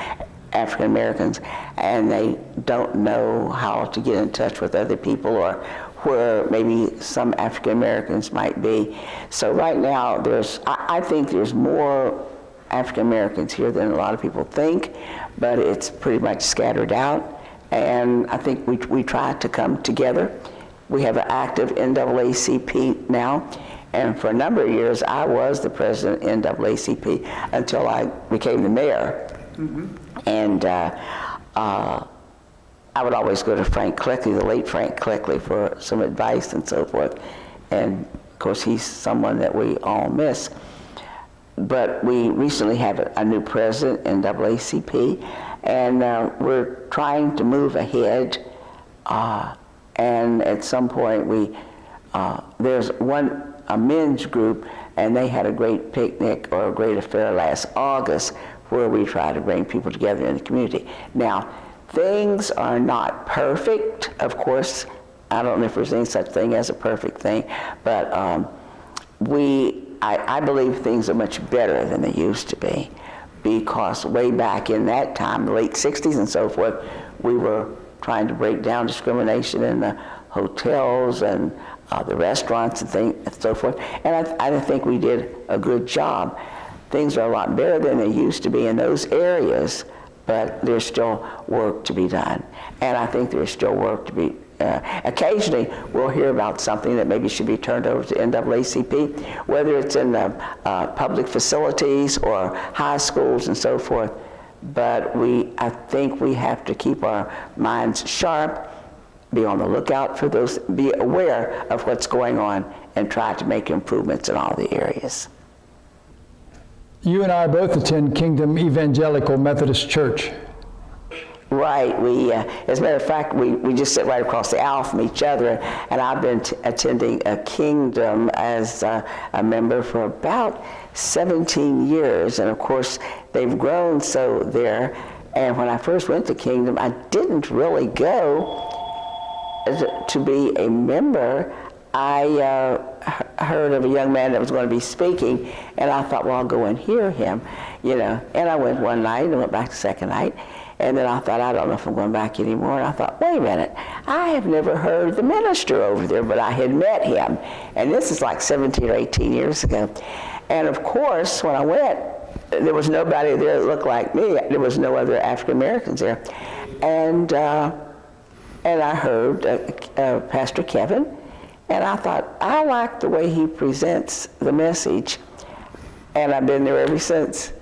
African Americans, and they don't know how to get in touch with other people or where maybe some African Americans might be. So right now I think there's more African Americans here than a lot of people think, but it's pretty much scattered out. And I think we try to come together. We have an active NAACP now, and for a number of years I was the president of NAACP until I became the mayor. Mm-hmm. And I would always go to Frank Cleckley, the late Frank Cleckley, for some advice and so forth. And of course, he's someone that we all miss. But we recently have a new president in NAACP, and we're trying to move ahead. And at some point, there's a men's group, and they had a great picnic or a great affair last August where we try to bring people together in the community. Now, things are not perfect, of course. I don't know if there's any such thing as a perfect thing, but I believe things are much better than they used to be, because way back in that time, the late 60s and so forth, we were trying to break down discrimination in the hotels and the restaurants and things and so forth. And I think we did a good job. Things are a lot better than they used to be in those areas, but there's still work to be done. And I think there's still work to be occasionally we'll hear about something that maybe should be turned over to NAACP, whether it's in the public facilities or high schools and so forth. But I think we have to keep our minds sharp, be on the lookout for those, be aware of what's going on, and try to make improvements in all the areas. You and I both attend Kingdom Evangelical Methodist Church. Right. As a matter of fact, we just sit right across the aisle from each other, and I've been attending a Kingdom as a member for about 17 years, and of course they've grown so there. And when I first went to Kingdom, I didn't really go to be a member. I heard of a young man that was going to be speaking, and I thought, well, I'll go and hear him, you know. And I went one night and went back the second night. And then I thought, I don't know if I'm going back anymore. And I thought, wait a minute, I have never heard the minister over there, but I had met him. And this is like 17 or 18 years ago. And of course, when I went, there was nobody there that looked like me. There was no other African Americans there. And I heard Pastor Kevin, and I thought, I like the way he presents the message. And I've been there ever since.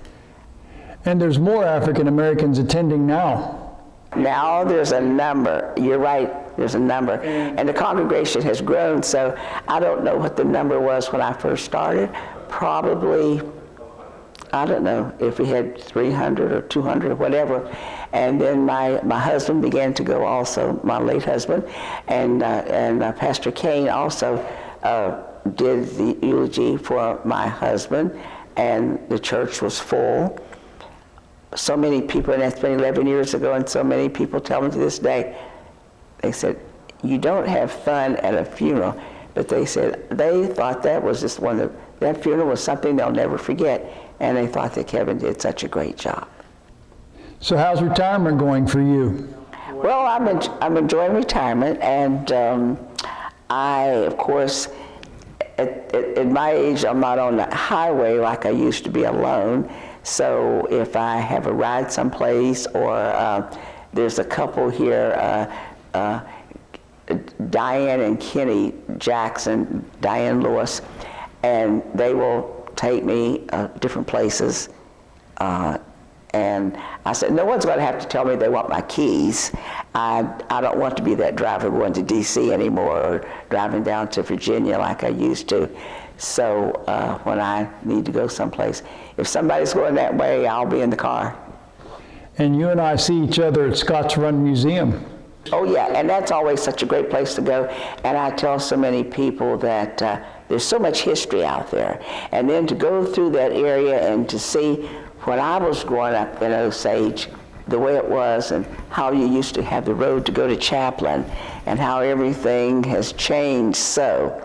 And there's more African Americans attending now. Now there's a number. You're right, there's a number. And the congregation has grown, so I don't know what the number was when I first started. Probably, I don't know, if we had 300 or 200 or whatever. And then my husband began to go also, my late husband, and Pastor Kane also did the eulogy for my husband, and the church was full. So many people, and that's been 11 years ago, and so many people tell me to this day, they said, you don't have fun at a funeral, but they said they thought that was just that funeral was something they'll never forget, and they thought that Kevin did such a great job. So how's retirement going for you? Well, I'm enjoying retirement, and I, of course, at my age, I'm not on the highway like I used to be alone. So if I have a ride someplace, or there's a couple here, Diane and Kenny Jackson, Diane Lewis, and they will take me different places. And I said, no one's going to have to tell me they want my keys. I don't want to be that driver going to D.C. anymore, or driving down to Virginia like I used to. So when I need to go someplace, if somebody's going that way, I'll be in the car. And you and I see each other at Scott's Run Museum. Oh yeah, and that's always such a great place to go. And I tell so many people that there's so much history out there. And then to go through that area and to see when I was growing up in Osage, the way it was, and how you used to have the road to go to Chaplain, and how everything has changed so.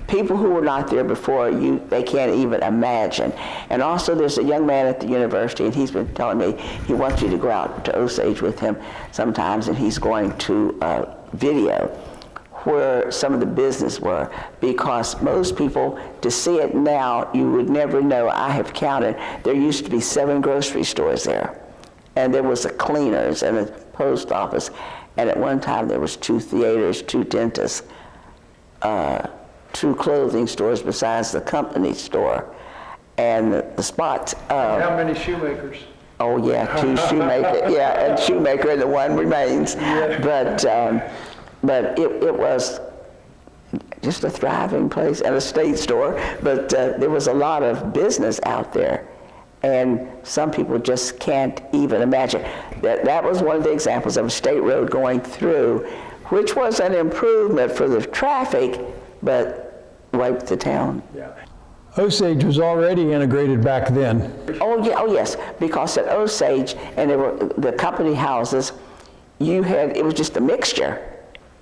People who were not there before, they can't even imagine. And also there's a young man at the university, and he's been telling me he wants you to go out to Osage with him sometimes, and he's going to video where some of the business were, because most people, to see it now, you would never know. I have counted, there used to be 7 grocery stores there, and there was a cleaners and a post office, and at one time there was 2 theaters, 2 dentists, 2 clothing stores besides the company store, and the spots. How many shoemakers? Oh yeah, 2 shoemakers, yeah, and shoemaker, and the one remains. Yeah. But it was just a thriving place, and a state store, but there was a lot of business out there, and some people just can't even imagine. That was one of the examples of a state road going through, which was an improvement for the traffic, but wiped the town. Yeah. Osage was already integrated back then. Oh yeah, oh yes, because at Osage, and there were the company houses, it was just a mixture.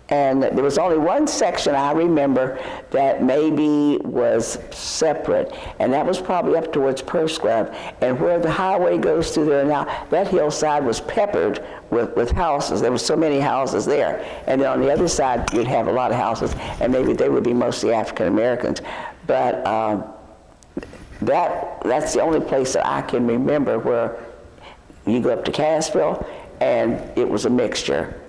And there was only one section I remember that maybe was separate, and that was probably up towards Purse Club. And where the highway goes through there now, that hillside was peppered with houses. There were so many houses there. And then on the other side, you'd have a lot of houses, and maybe they would be mostly African Americans. But that's the only place that I can remember where you go up to Cassville, and it was a mixture,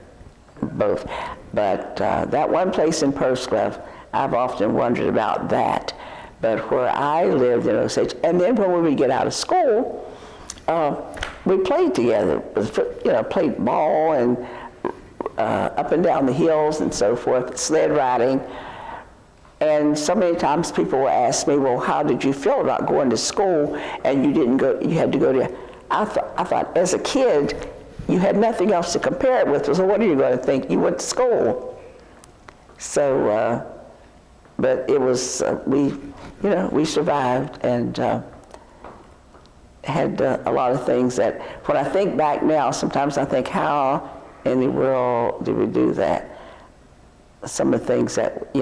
both. But that one place in Purse Club, I've often wondered about that. But where I lived in Osage, and then when we would get out of school, we played together. Played ball and up and down the hills and so forth, sled riding. And so many times people will ask me, well, how did you feel about going to school and you didn't go, you had to go to, I thought as a kid, you had nothing else to compare it with, so what are you going to think? You went to school. So, but it was, we survived and had a lot of things that, when I think back now, sometimes I think, how in the world did we do that? Some of the things that,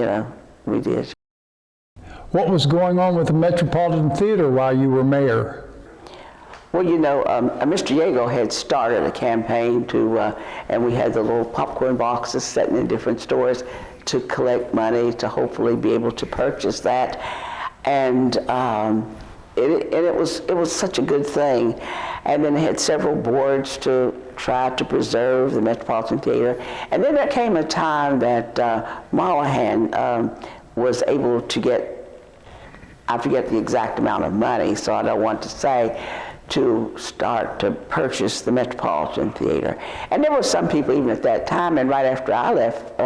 we did. What was going on with the Metropolitan Theater while you were mayor? Well, Mr. Yago had started a campaign to, and we had the little popcorn boxes sitting in different stores to collect money to hopefully be able to purchase that. And it was such a good thing. And then they had several boards to try to preserve the Metropolitan Theater. And then there came a time that Mollahan was able to get, I forget the exact amount of money, so I don't want to say, to start to purchase the Metropolitan Theater. And there were some people even at that time, and right after I left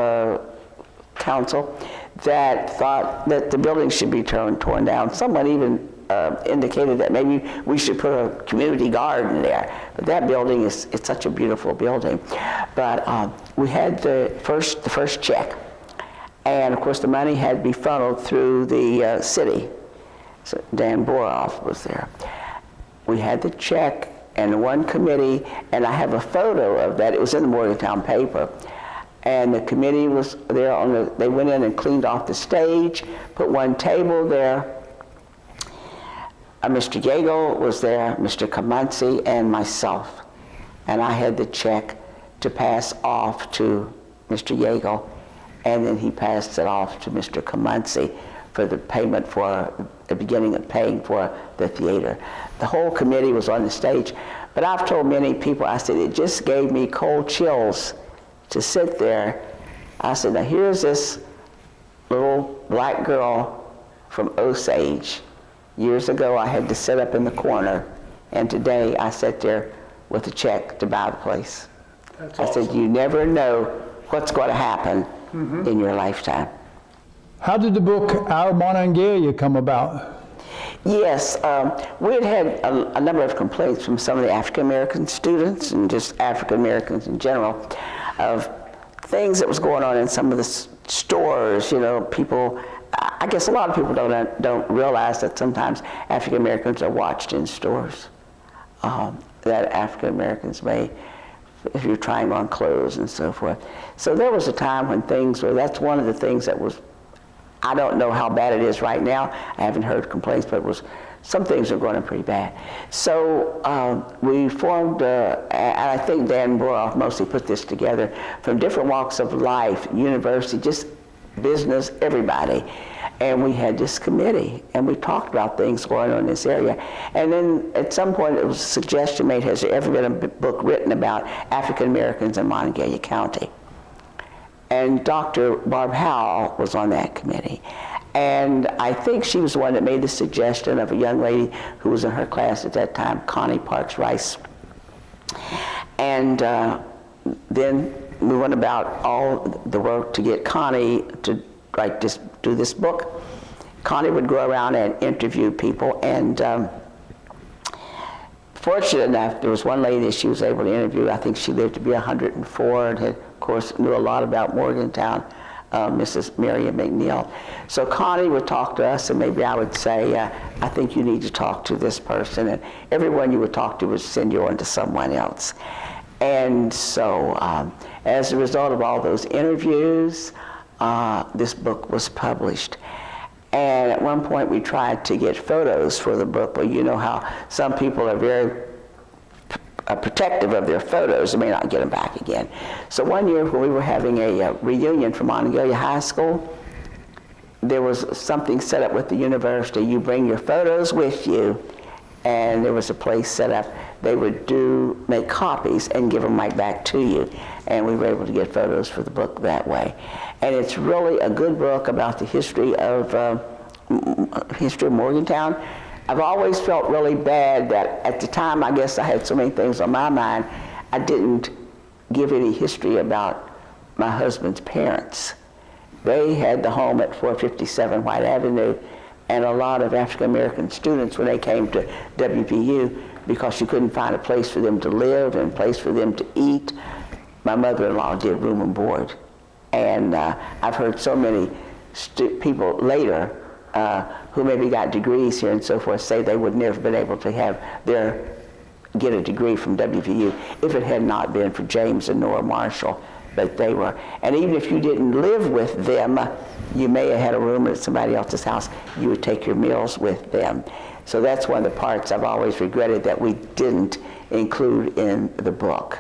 council, that thought that the building should be torn down. Someone even indicated that maybe we should put a community garden there. But that building it's such a beautiful building. But we had the first check. And of course the money had to be funneled through the city. So Dan Boroff was there. We had the check and one committee, and I have a photo of that. It was in the Morgantown paper. And the committee was there they went in and cleaned off the stage, put one table there. Mr. Yago was there, Mr. Kamansi, and myself. And I had the check to pass off to Mr. Yago, and then he passed it off to Mr. Kamansi for the payment for the beginning of paying for the theater. The whole committee was on the stage, but I've told many people, I said, it just gave me cold chills to sit there. I said, now here's this little black girl from Osage. Years ago I had to sit up in the corner, and today I sat there with a check to buy the place. That's awesome. I said, you never know what's going to happen in your lifetime. How did the book Our Monongalia come about? Yes, we had a number of complaints from some of the African American students and just African Americans in general of things that was going on in some of the stores. People, I guess a lot of people don't realize that sometimes African Americans are watched in stores. That African Americans may, if you're trying on clothes and so forth. So there was a time when that's one of the things that was, I don't know how bad it is right now. I haven't heard complaints, but some things are going pretty bad. So we formed, and I think Dan Boroff mostly put this together, from different walks of life, university, just business, everybody. And we had this committee, and we talked about things going on in this area. And then at some point it was a suggestion made, has there ever been a book written about African Americans in Monongalia County? And Dr. Barb Howell was on that committee. And I think she was the one that made the suggestion of a young lady who was in her class at that time, Connie Parks Rice. And then we went about all the work to get Connie to do this book. Connie would go around and interview people, and fortunate enough, there was one lady that she was able to interview. I think she lived to be 104 and had, of course, knew a lot about Morgantown, Mrs. Miriam McNeil. So Connie would talk to us, and maybe I would say, I think you need to talk to this person, and everyone you would talk to would send you on to someone else. And so as a result of all those interviews, this book was published. And at one point we tried to get photos for the book, but you know how some people are very protective of their photos. They may not get them back again. So one year when we were having a reunion from Monongalia High School, there was something set up with the university. You bring your photos with you, and there was a place set up. They would make copies and give them right back to you. And we were able to get photos for the book that way. And it's really a good book about the history of Morgantown. I've always felt really bad that at the time, I guess I had so many things on my mind, I didn't give any history about my husband's parents. They had the home at 457 White Avenue, and a lot of African American students, when they came to WVU, because you couldn't find a place for them to live and a place for them to eat, my mother-in-law did room and board. And I've heard so many people later who maybe got degrees here and so forth say they would never have been able to get a degree from WVU if it had not been for James and Nora Marshall. But they were, and even if you didn't live with them, you may have had a room at somebody else's house, you would take your meals with them. So that's one of the parts I've always regretted that we didn't include in the book.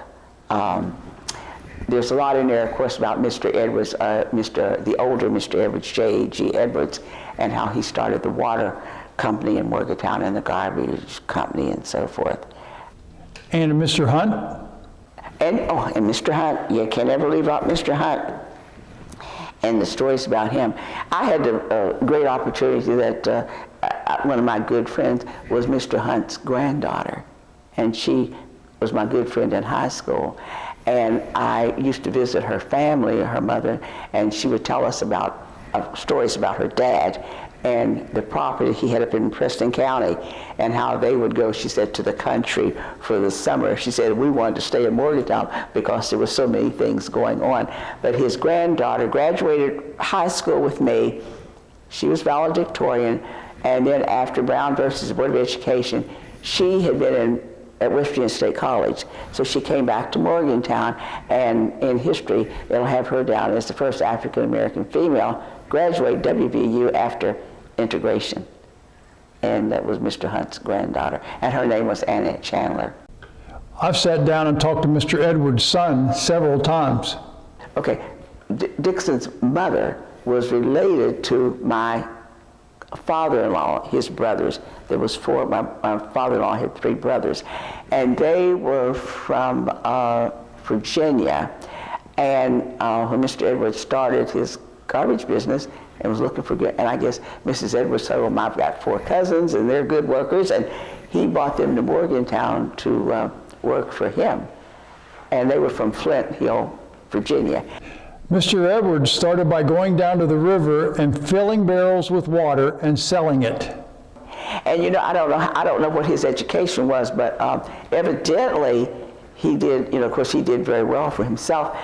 There's a lot in there, of course, about Mr. Edwards, the older Mr. Edwards, J.G. Edwards, and how he started the water company in Morgantown and the garbage company and so forth. And Mr. Hunt? And Mr. Hunt, you can't ever leave out Mr. Hunt and the stories about him. I had a great opportunity that one of my good friends was Mr. Hunt's granddaughter, and she was my good friend in high school. And I used to visit her family, her mother, and she would tell us about stories about her dad and the property he had up in Preston County, and how they would go, she said, to the country for the summer. She said, we wanted to stay in Morgantown because there were so many things going on. But his granddaughter graduated high school with me. She was valedictorian, and then after Brown versus Board of Education, she had been at West Virginia State College. So she came back to Morgantown, and in history, they'll have her down as the first African-American female graduate WVU after integration. And that was Mr. Hunt's granddaughter, and her name was Annette Chandler. I've sat down and talked to Mr. Edwards' son several times. Okay, Dixon's mother was related to my father-in-law, his brothers. There was four. My father-in-law had three brothers, and they were from Virginia. And when Mr. Edwards started his garbage business and was looking for good, and I guess Mrs. Edwards told him, I've got four cousins and they're good workers, and he brought them to Morgantown to work for him. And they were from Flint Hill, Virginia. Mr. Edwards started by going down to the river and filling barrels with water and selling it. And you know, I don't know what his education was, but evidently he did, of course he did very well for himself,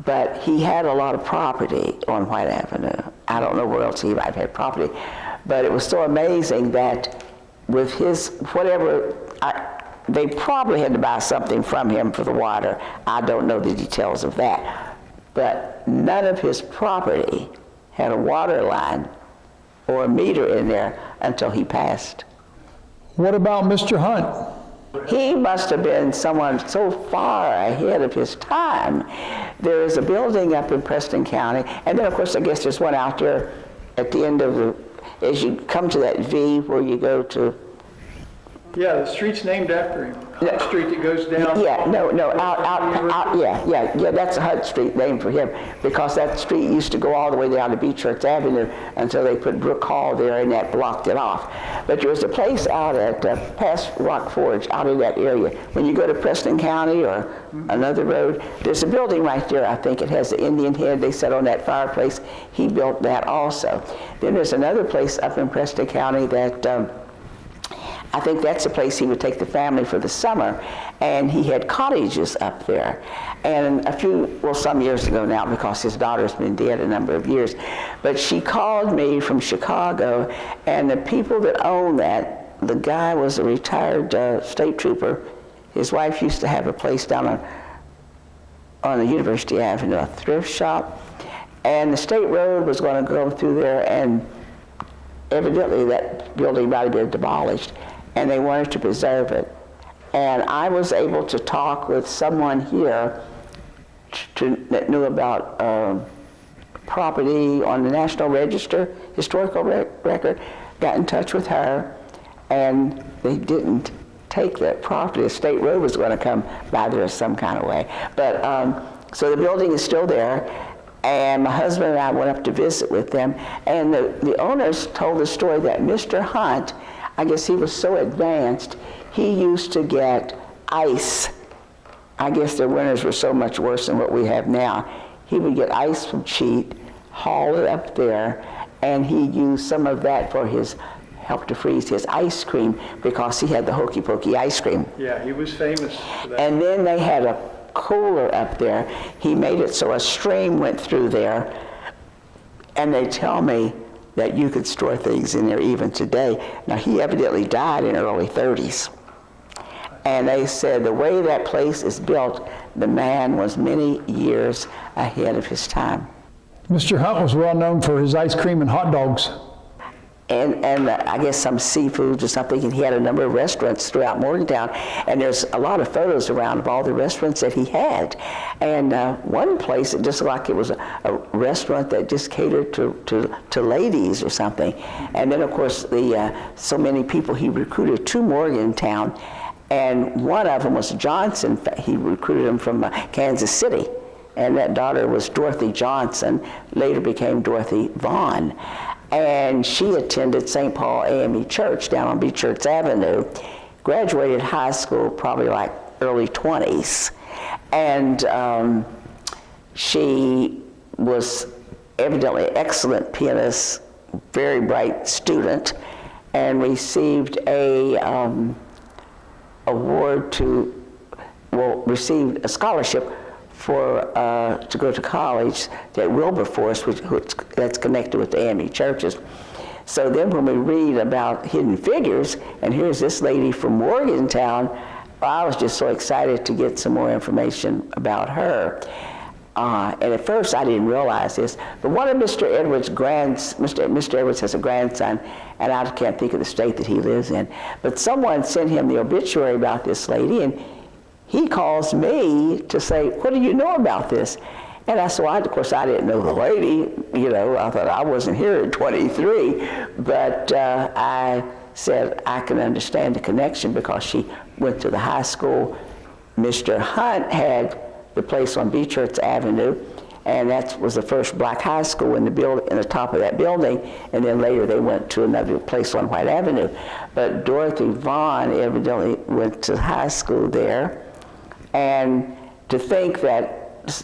but he had a lot of property on White Avenue. I don't know where else he might have had property, but it was so amazing that with his, they probably had to buy something from him for the water. I don't know the details of that. But none of his property had a water line or a meter in there until he passed. What about Mr. Hunt? He must have been someone so far ahead of his time. There is a building up in Preston County, and then of course I guess there's one out there at the end of as you come to that V where you go to. Yeah, the street's named after him. That street that goes down. Yeah, yeah, that's a Hunt Street named for him, because that street used to go all the way down to Beechurch Avenue until they put Brook Hall there, and that blocked it off. But there was a place out at past Rock Forge, out in that area. When you go to Preston County or another road, there's a building right there. I think it has the Indian head they set on that fireplace. He built that also. Then there's another place up in Preston County that I think that's the place he would take the family for the summer, and he had cottages up there. And some years ago now, because his daughter's been dead a number of years, but she called me from Chicago, and the people that owned that, the guy was a retired state trooper. His wife used to have a place down on on the University Avenue, a thrift shop, and the state road was going to go through there, and evidently that building might have been demolished, and they wanted to preserve it. And I was able to talk with someone here that knew about property on the National Register, historical record, got in touch with her, and they didn't take that property. The state road was going to come by there some kind of way. But so the building is still there, and my husband and I went up to visit with them, and the owners told the story that Mr. Hunt, I guess he was so advanced, he used to get ice. I guess their winters were so much worse than what we have now. He would get ice from Cheat, haul it up there, and he used some of that for his help to freeze his ice cream because he had the hokey pokey ice cream. Yeah, he was famous for that. And then they had a cooler up there. He made it so a stream went through there, and they tell me that you could store things in there even today. Now, he evidently died in the early 30s. And they said the way that place is built, the man was many years ahead of his time. Mr. Hunt was well known for his ice cream and hot dogs. And I guess some seafoods or something, and he had a number of restaurants throughout Morgantown, and there's a lot of photos around of all the restaurants that he had. And one place, it just looked like it was a restaurant that just catered to ladies or something. And then, of course, so many people he recruited to Morgantown, and one of them was Johnson. He recruited him from Kansas City, and that daughter was Dorothy Johnson, later became Dorothy Vaughn. And she attended St. Paul AME Church down on Beechurch Avenue, graduated high school probably like early 20s. And she was evidently an excellent pianist, very bright student, and received received a scholarship to go to college at Wilberforce, that's connected with the AME churches. So then when we read about Hidden Figures, and here's this lady from Morgantown, I was just so excited to get some more information about her. And at first I didn't realize this, but one of Mr. Edwards' Mr. Edwards has a grandson, and I can't think of the state that he lives in, but someone sent him the obituary about this lady, and he calls me to say, what do you know about this? And I said, well, of course, I didn't know the lady. You know, I thought I wasn't here at 23. But I said, I can understand the connection because she went to the high school. Mr. Hunt had the place on Beechurch Avenue, and that was the first black high school in the top of that building. And then later they went to another place on White Avenue. But Dorothy Vaughn evidently went to high school there. And to think that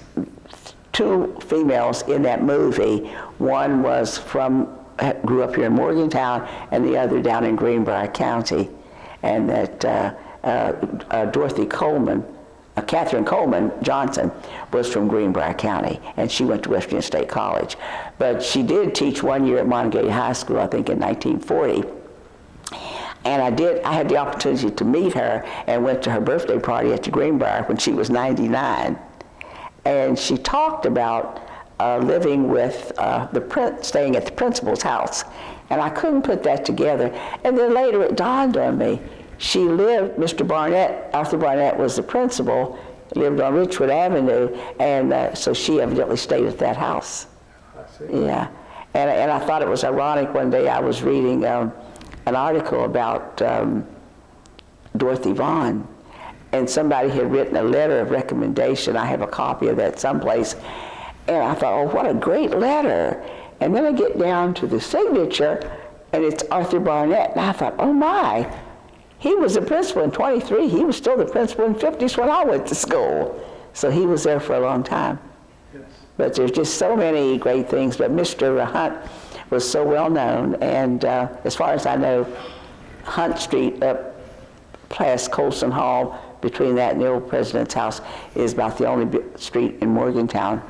two females in that movie, one grew up here in Morgantown, and the other down in Greenbrier County, and that Catherine Coleman Johnson was from Greenbrier County, and she went to West Virginia State College. But she did teach 1 year at Montague High School, I think in 1940. And I had the opportunity to meet her and went to her birthday party at the Greenbrier when she was 99. And she talked about living with staying at the principal's house. And I couldn't put that together. And then later it dawned on me. She lived, Mr. Barnett, Arthur Barnett was the principal, lived on Richwood Avenue, and so she evidently stayed at that house. I see. Yeah. And I thought it was ironic. One day I was reading an article about Dorothy Vaughn, and somebody had written a letter of recommendation. I have a copy of that someplace, and I thought, oh, what a great letter. And then I get down to the signature, and it's Arthur Barnett, and I thought, oh my, he was the principal in 23. He was still the principal in 50s when I went to school. So he was there for a long time. Yes. But there's just so many great things. But Mr. Hunt was so well known, and as far as I know, Hunt Street up past Colson Hall, between that and the old president's house, is about the only street in Morgantown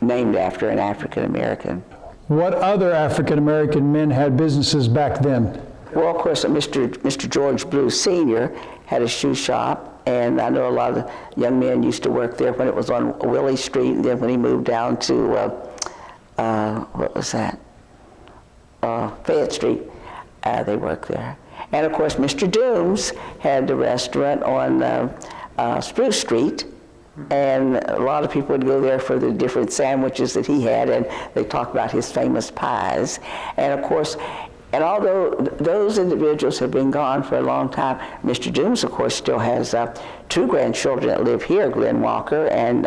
named after an African American. What other African American men had businesses back then? Well, of course, Mr. George Blue Sr. had a shoe shop. And I know a lot of the young men used to work there when it was on Willie Street, and then when he moved down to, what was that? Fayette Street, they worked there. And of course, Mr. Dooms had the restaurant on Spruce Street, and a lot of people would go there for the different sandwiches that he had, and they talked about his famous pies. And of course, and although those individuals have been gone for a long time, Mr. Dooms, of course, still has 2 grandchildren that live here, Glenn Walker and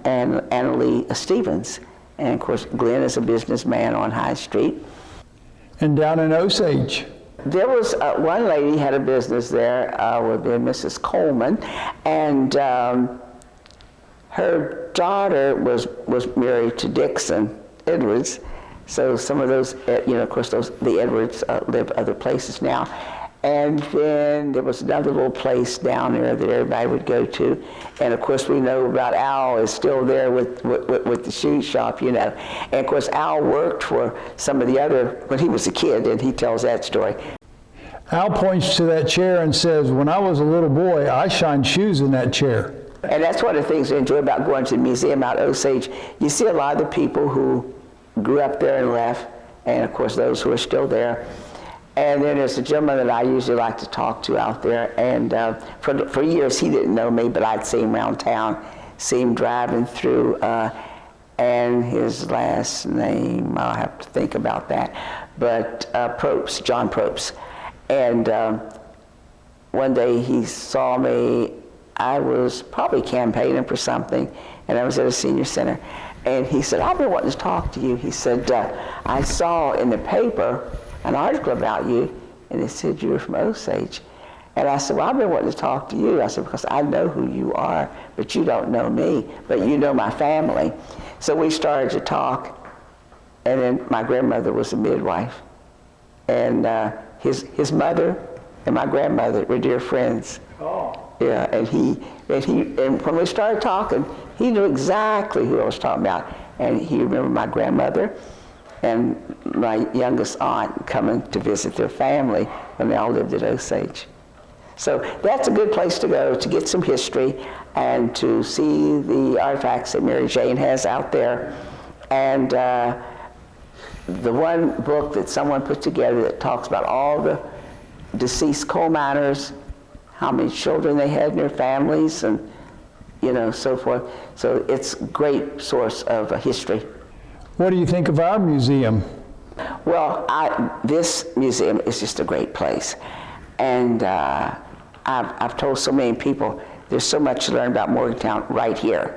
Annalie Stevens. And of course, Glenn is a businessman on High Street. And down in Osage? There was one lady had a business there with Mrs. Coleman, and her daughter was married to Dixon Edwards. So some of those, of course, the Edwards live other places now. And then there was another little place down there that everybody would go to. And of course, we know about Al is still there with the shoe shop, And of course, Al worked for some of the other, when he was a kid, and he tells that story. Al points to that chair and says, when I was a little boy, I shined shoes in that chair. And that's one of the things I enjoy about going to the museum out Osage. You see a lot of the people who grew up there and left, and of course those who are still there. And then there's a gentleman that I usually like to talk to out there, and for years he didn't know me, but I'd see him around town, see him driving through, and his last name, I'll have to think about that, but Probst, John Probst. And one day he saw me, I was probably campaigning for something, and I was at a senior center. And he said, I've been wanting to talk to you. He said, I saw in the paper an article about you, and it said you were from Osage. And I said, well, I've been wanting to talk to you. I said, because I know who you are, but you don't know me, but you know my family. So we started to talk, and then my grandmother was a midwife. And his mother and my grandmother were dear friends. Oh. Yeah, and when we started talking, he knew exactly who I was talking about. And he remembered my grandmother and my youngest aunt coming to visit their family when they all lived at Osage. So that's a good place to go to get some history and to see the artifacts that Mary Jane has out there. And the one book that someone put together that talks about all the deceased coal miners, how many children they had in their families, and so forth. So it's a great source of history. What do you think of our museum? Well, this museum is just a great place. And I've told so many people, there's so much to learn about Morgantown right here.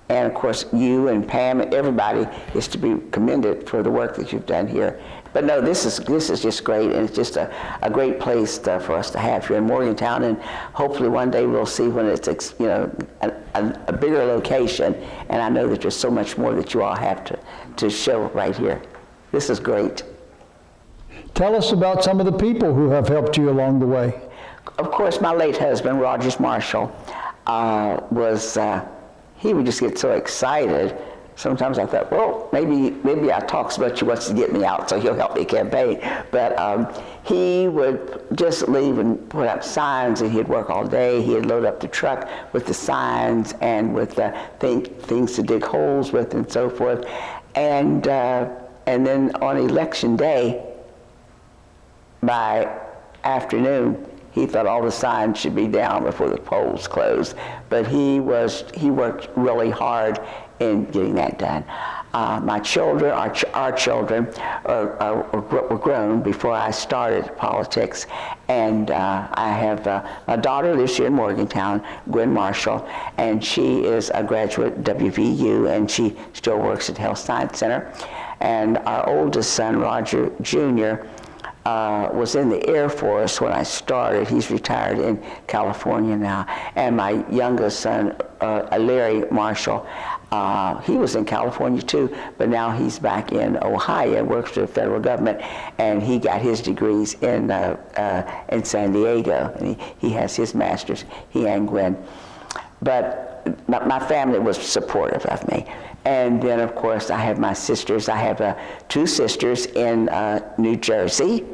And of course, you and Pam and everybody is to be commended for the work that you've done here. But no, this is just great, and it's just a great place for us to have here in Morgantown. And hopefully one day we'll see when it's a bigger location. And I know that there's so much more that you all have to show right here. This is great. Tell us about some of the people who have helped you along the way. Of course, my late husband, Rogers Marshall, he would just get so excited. Sometimes I thought, well, maybe I talk so much he wants to get me out, so he'll help me campaign. But he would just leave and put up signs, and he'd work all day. He'd load up the truck with the signs and with things to dig holes with and so forth. And then on election day, by afternoon, he thought all the signs should be down before the polls closed. But he worked really hard in getting that done. My children, our children, were grown before I started politics, and I have a daughter lives here in Morgantown, Gwen Marshall, and she is a graduate at WVU, and she still works at Health Science Center. And our oldest son, Roger Jr., was in the Air Force when I started. He's retired in California now. And my youngest son, Larry Marshall, he was in California too, but now he's back in Ohio, works for the federal government, and he got his degrees in San Diego, and he has his master's, he and Gwen. But my family was supportive of me. And then, of course, I have my sisters. I have 2 sisters in New Jersey,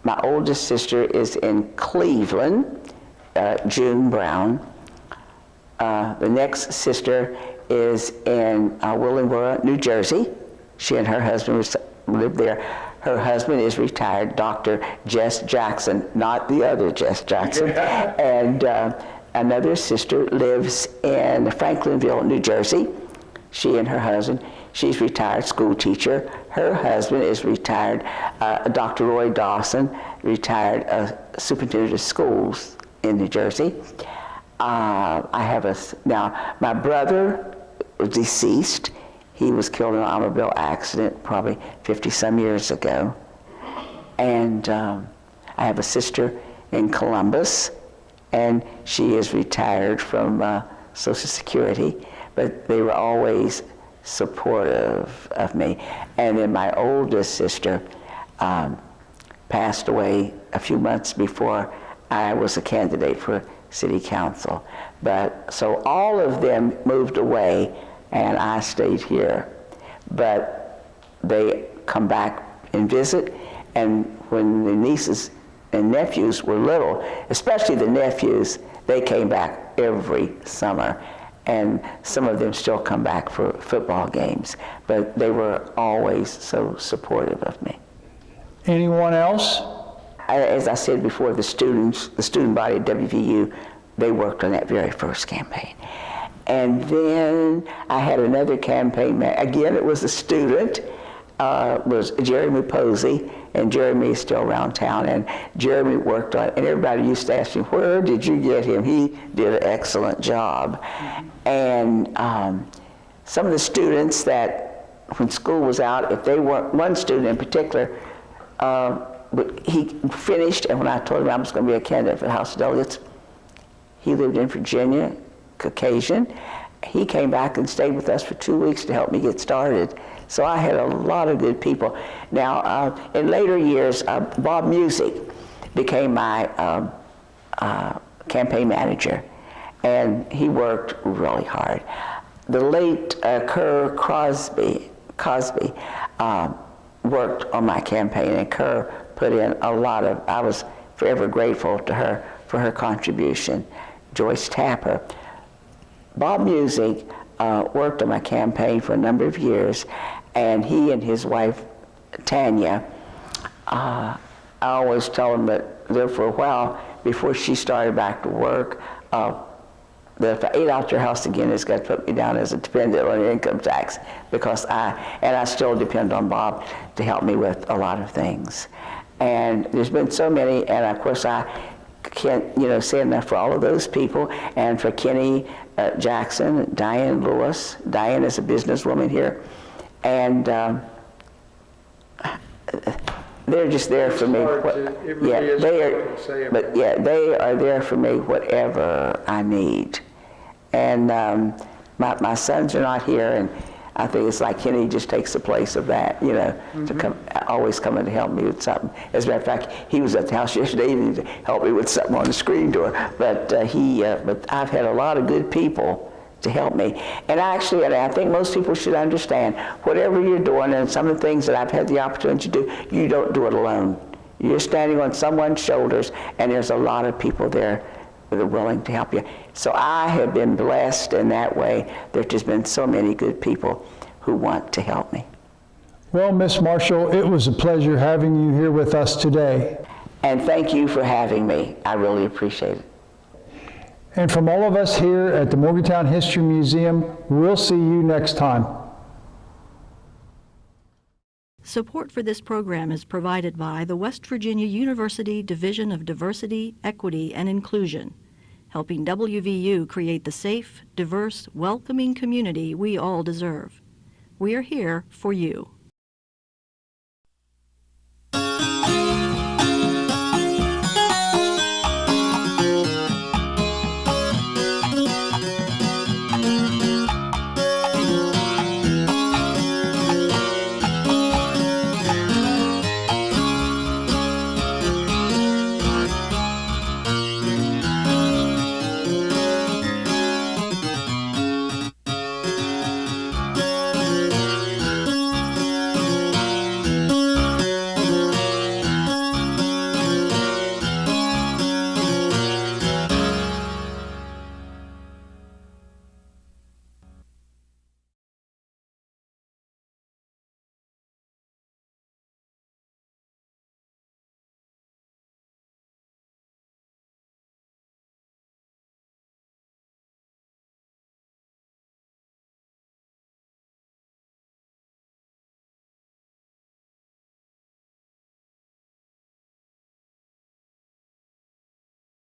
My oldest sister is in Cleveland, June Brown. The next sister is in Willingboro, New Jersey. She and her husband live there. Her husband is retired Dr. Jess Jackson, not the other Jess Jackson. And another sister lives in Franklinville, New Jersey. She and her husband, she's retired school teacher. Her husband is retired Dr. Roy Dawson, retired superintendent of schools in New Jersey. Now my brother was deceased. He was killed in an automobile accident probably 50-some years ago. And I have a sister in Columbus, and she is retired from Social Security, but they were always supportive of me. And then my oldest sister passed away a few months before I was a candidate for city council. But so all of them moved away, and I stayed here. But they come back and visit, and when the nieces and nephews were little, especially the nephews, they came back every summer. And some of them still come back for football games, but they were always so supportive of me. Anyone else? As I said before, the student body at WVU, they worked on that very first campaign. And then I had another campaign, again it was a student, was Jeremy Posey, and Jeremy is still around town, and Jeremy worked on it, and everybody used to ask me, where did you get him? He did an excellent job. And some of the students that, when school was out, if they weren't, one student in particular, he finished, and when I told him I was going to be a candidate for the House of Delegates, he lived in Virginia, Caucasian. He came back and stayed with us for 2 weeks to help me get started. So I had a lot of good people. Now, in later years, Bob Music became my campaign manager, and he worked really hard. The late Kerr Cosby worked on my campaign, and Kerr put in a lot of, I was forever grateful to her for her contribution. Joyce Tapper. Bob Music worked on my campaign for a number of years, and he and his wife, Tanya, I always tell them that there for a while, before she started back to work, that if I ate out your house again, it's got to put me down as a dependent on income tax, because I still depend on Bob to help me with a lot of things. And there's been so many, and of course I can't say enough for all of those people, and for Kenny Jackson, Diane Lewis. Diane is a businesswoman here, and they're just there for me. They are there for me whatever I need. And my sons are not here, and I think it's like Kenny just takes the place of that, to come, always coming to help me with something. As a matter of fact, he was at the house yesterday to help me with something on the screen door. But but I've had a lot of good people to help me. And actually, and I think most people should understand, whatever you're doing, and some of the things that I've had the opportunity to do, you don't do it alone. You're standing on someone's shoulders, and there's a lot of people there that are willing to help you. So I have been blessed in that way. There's just been so many good people who want to help me. Well, Miss Marshall, it was a pleasure having you here with us today. And thank you for having me. I really appreciate it. And from all of us here at the Morgantown History Museum, we'll see you next time. Support for this program is provided by the West Virginia University Division of Diversity, Equity, and Inclusion, helping WVU create the safe, diverse, welcoming community we all deserve. We are here for you.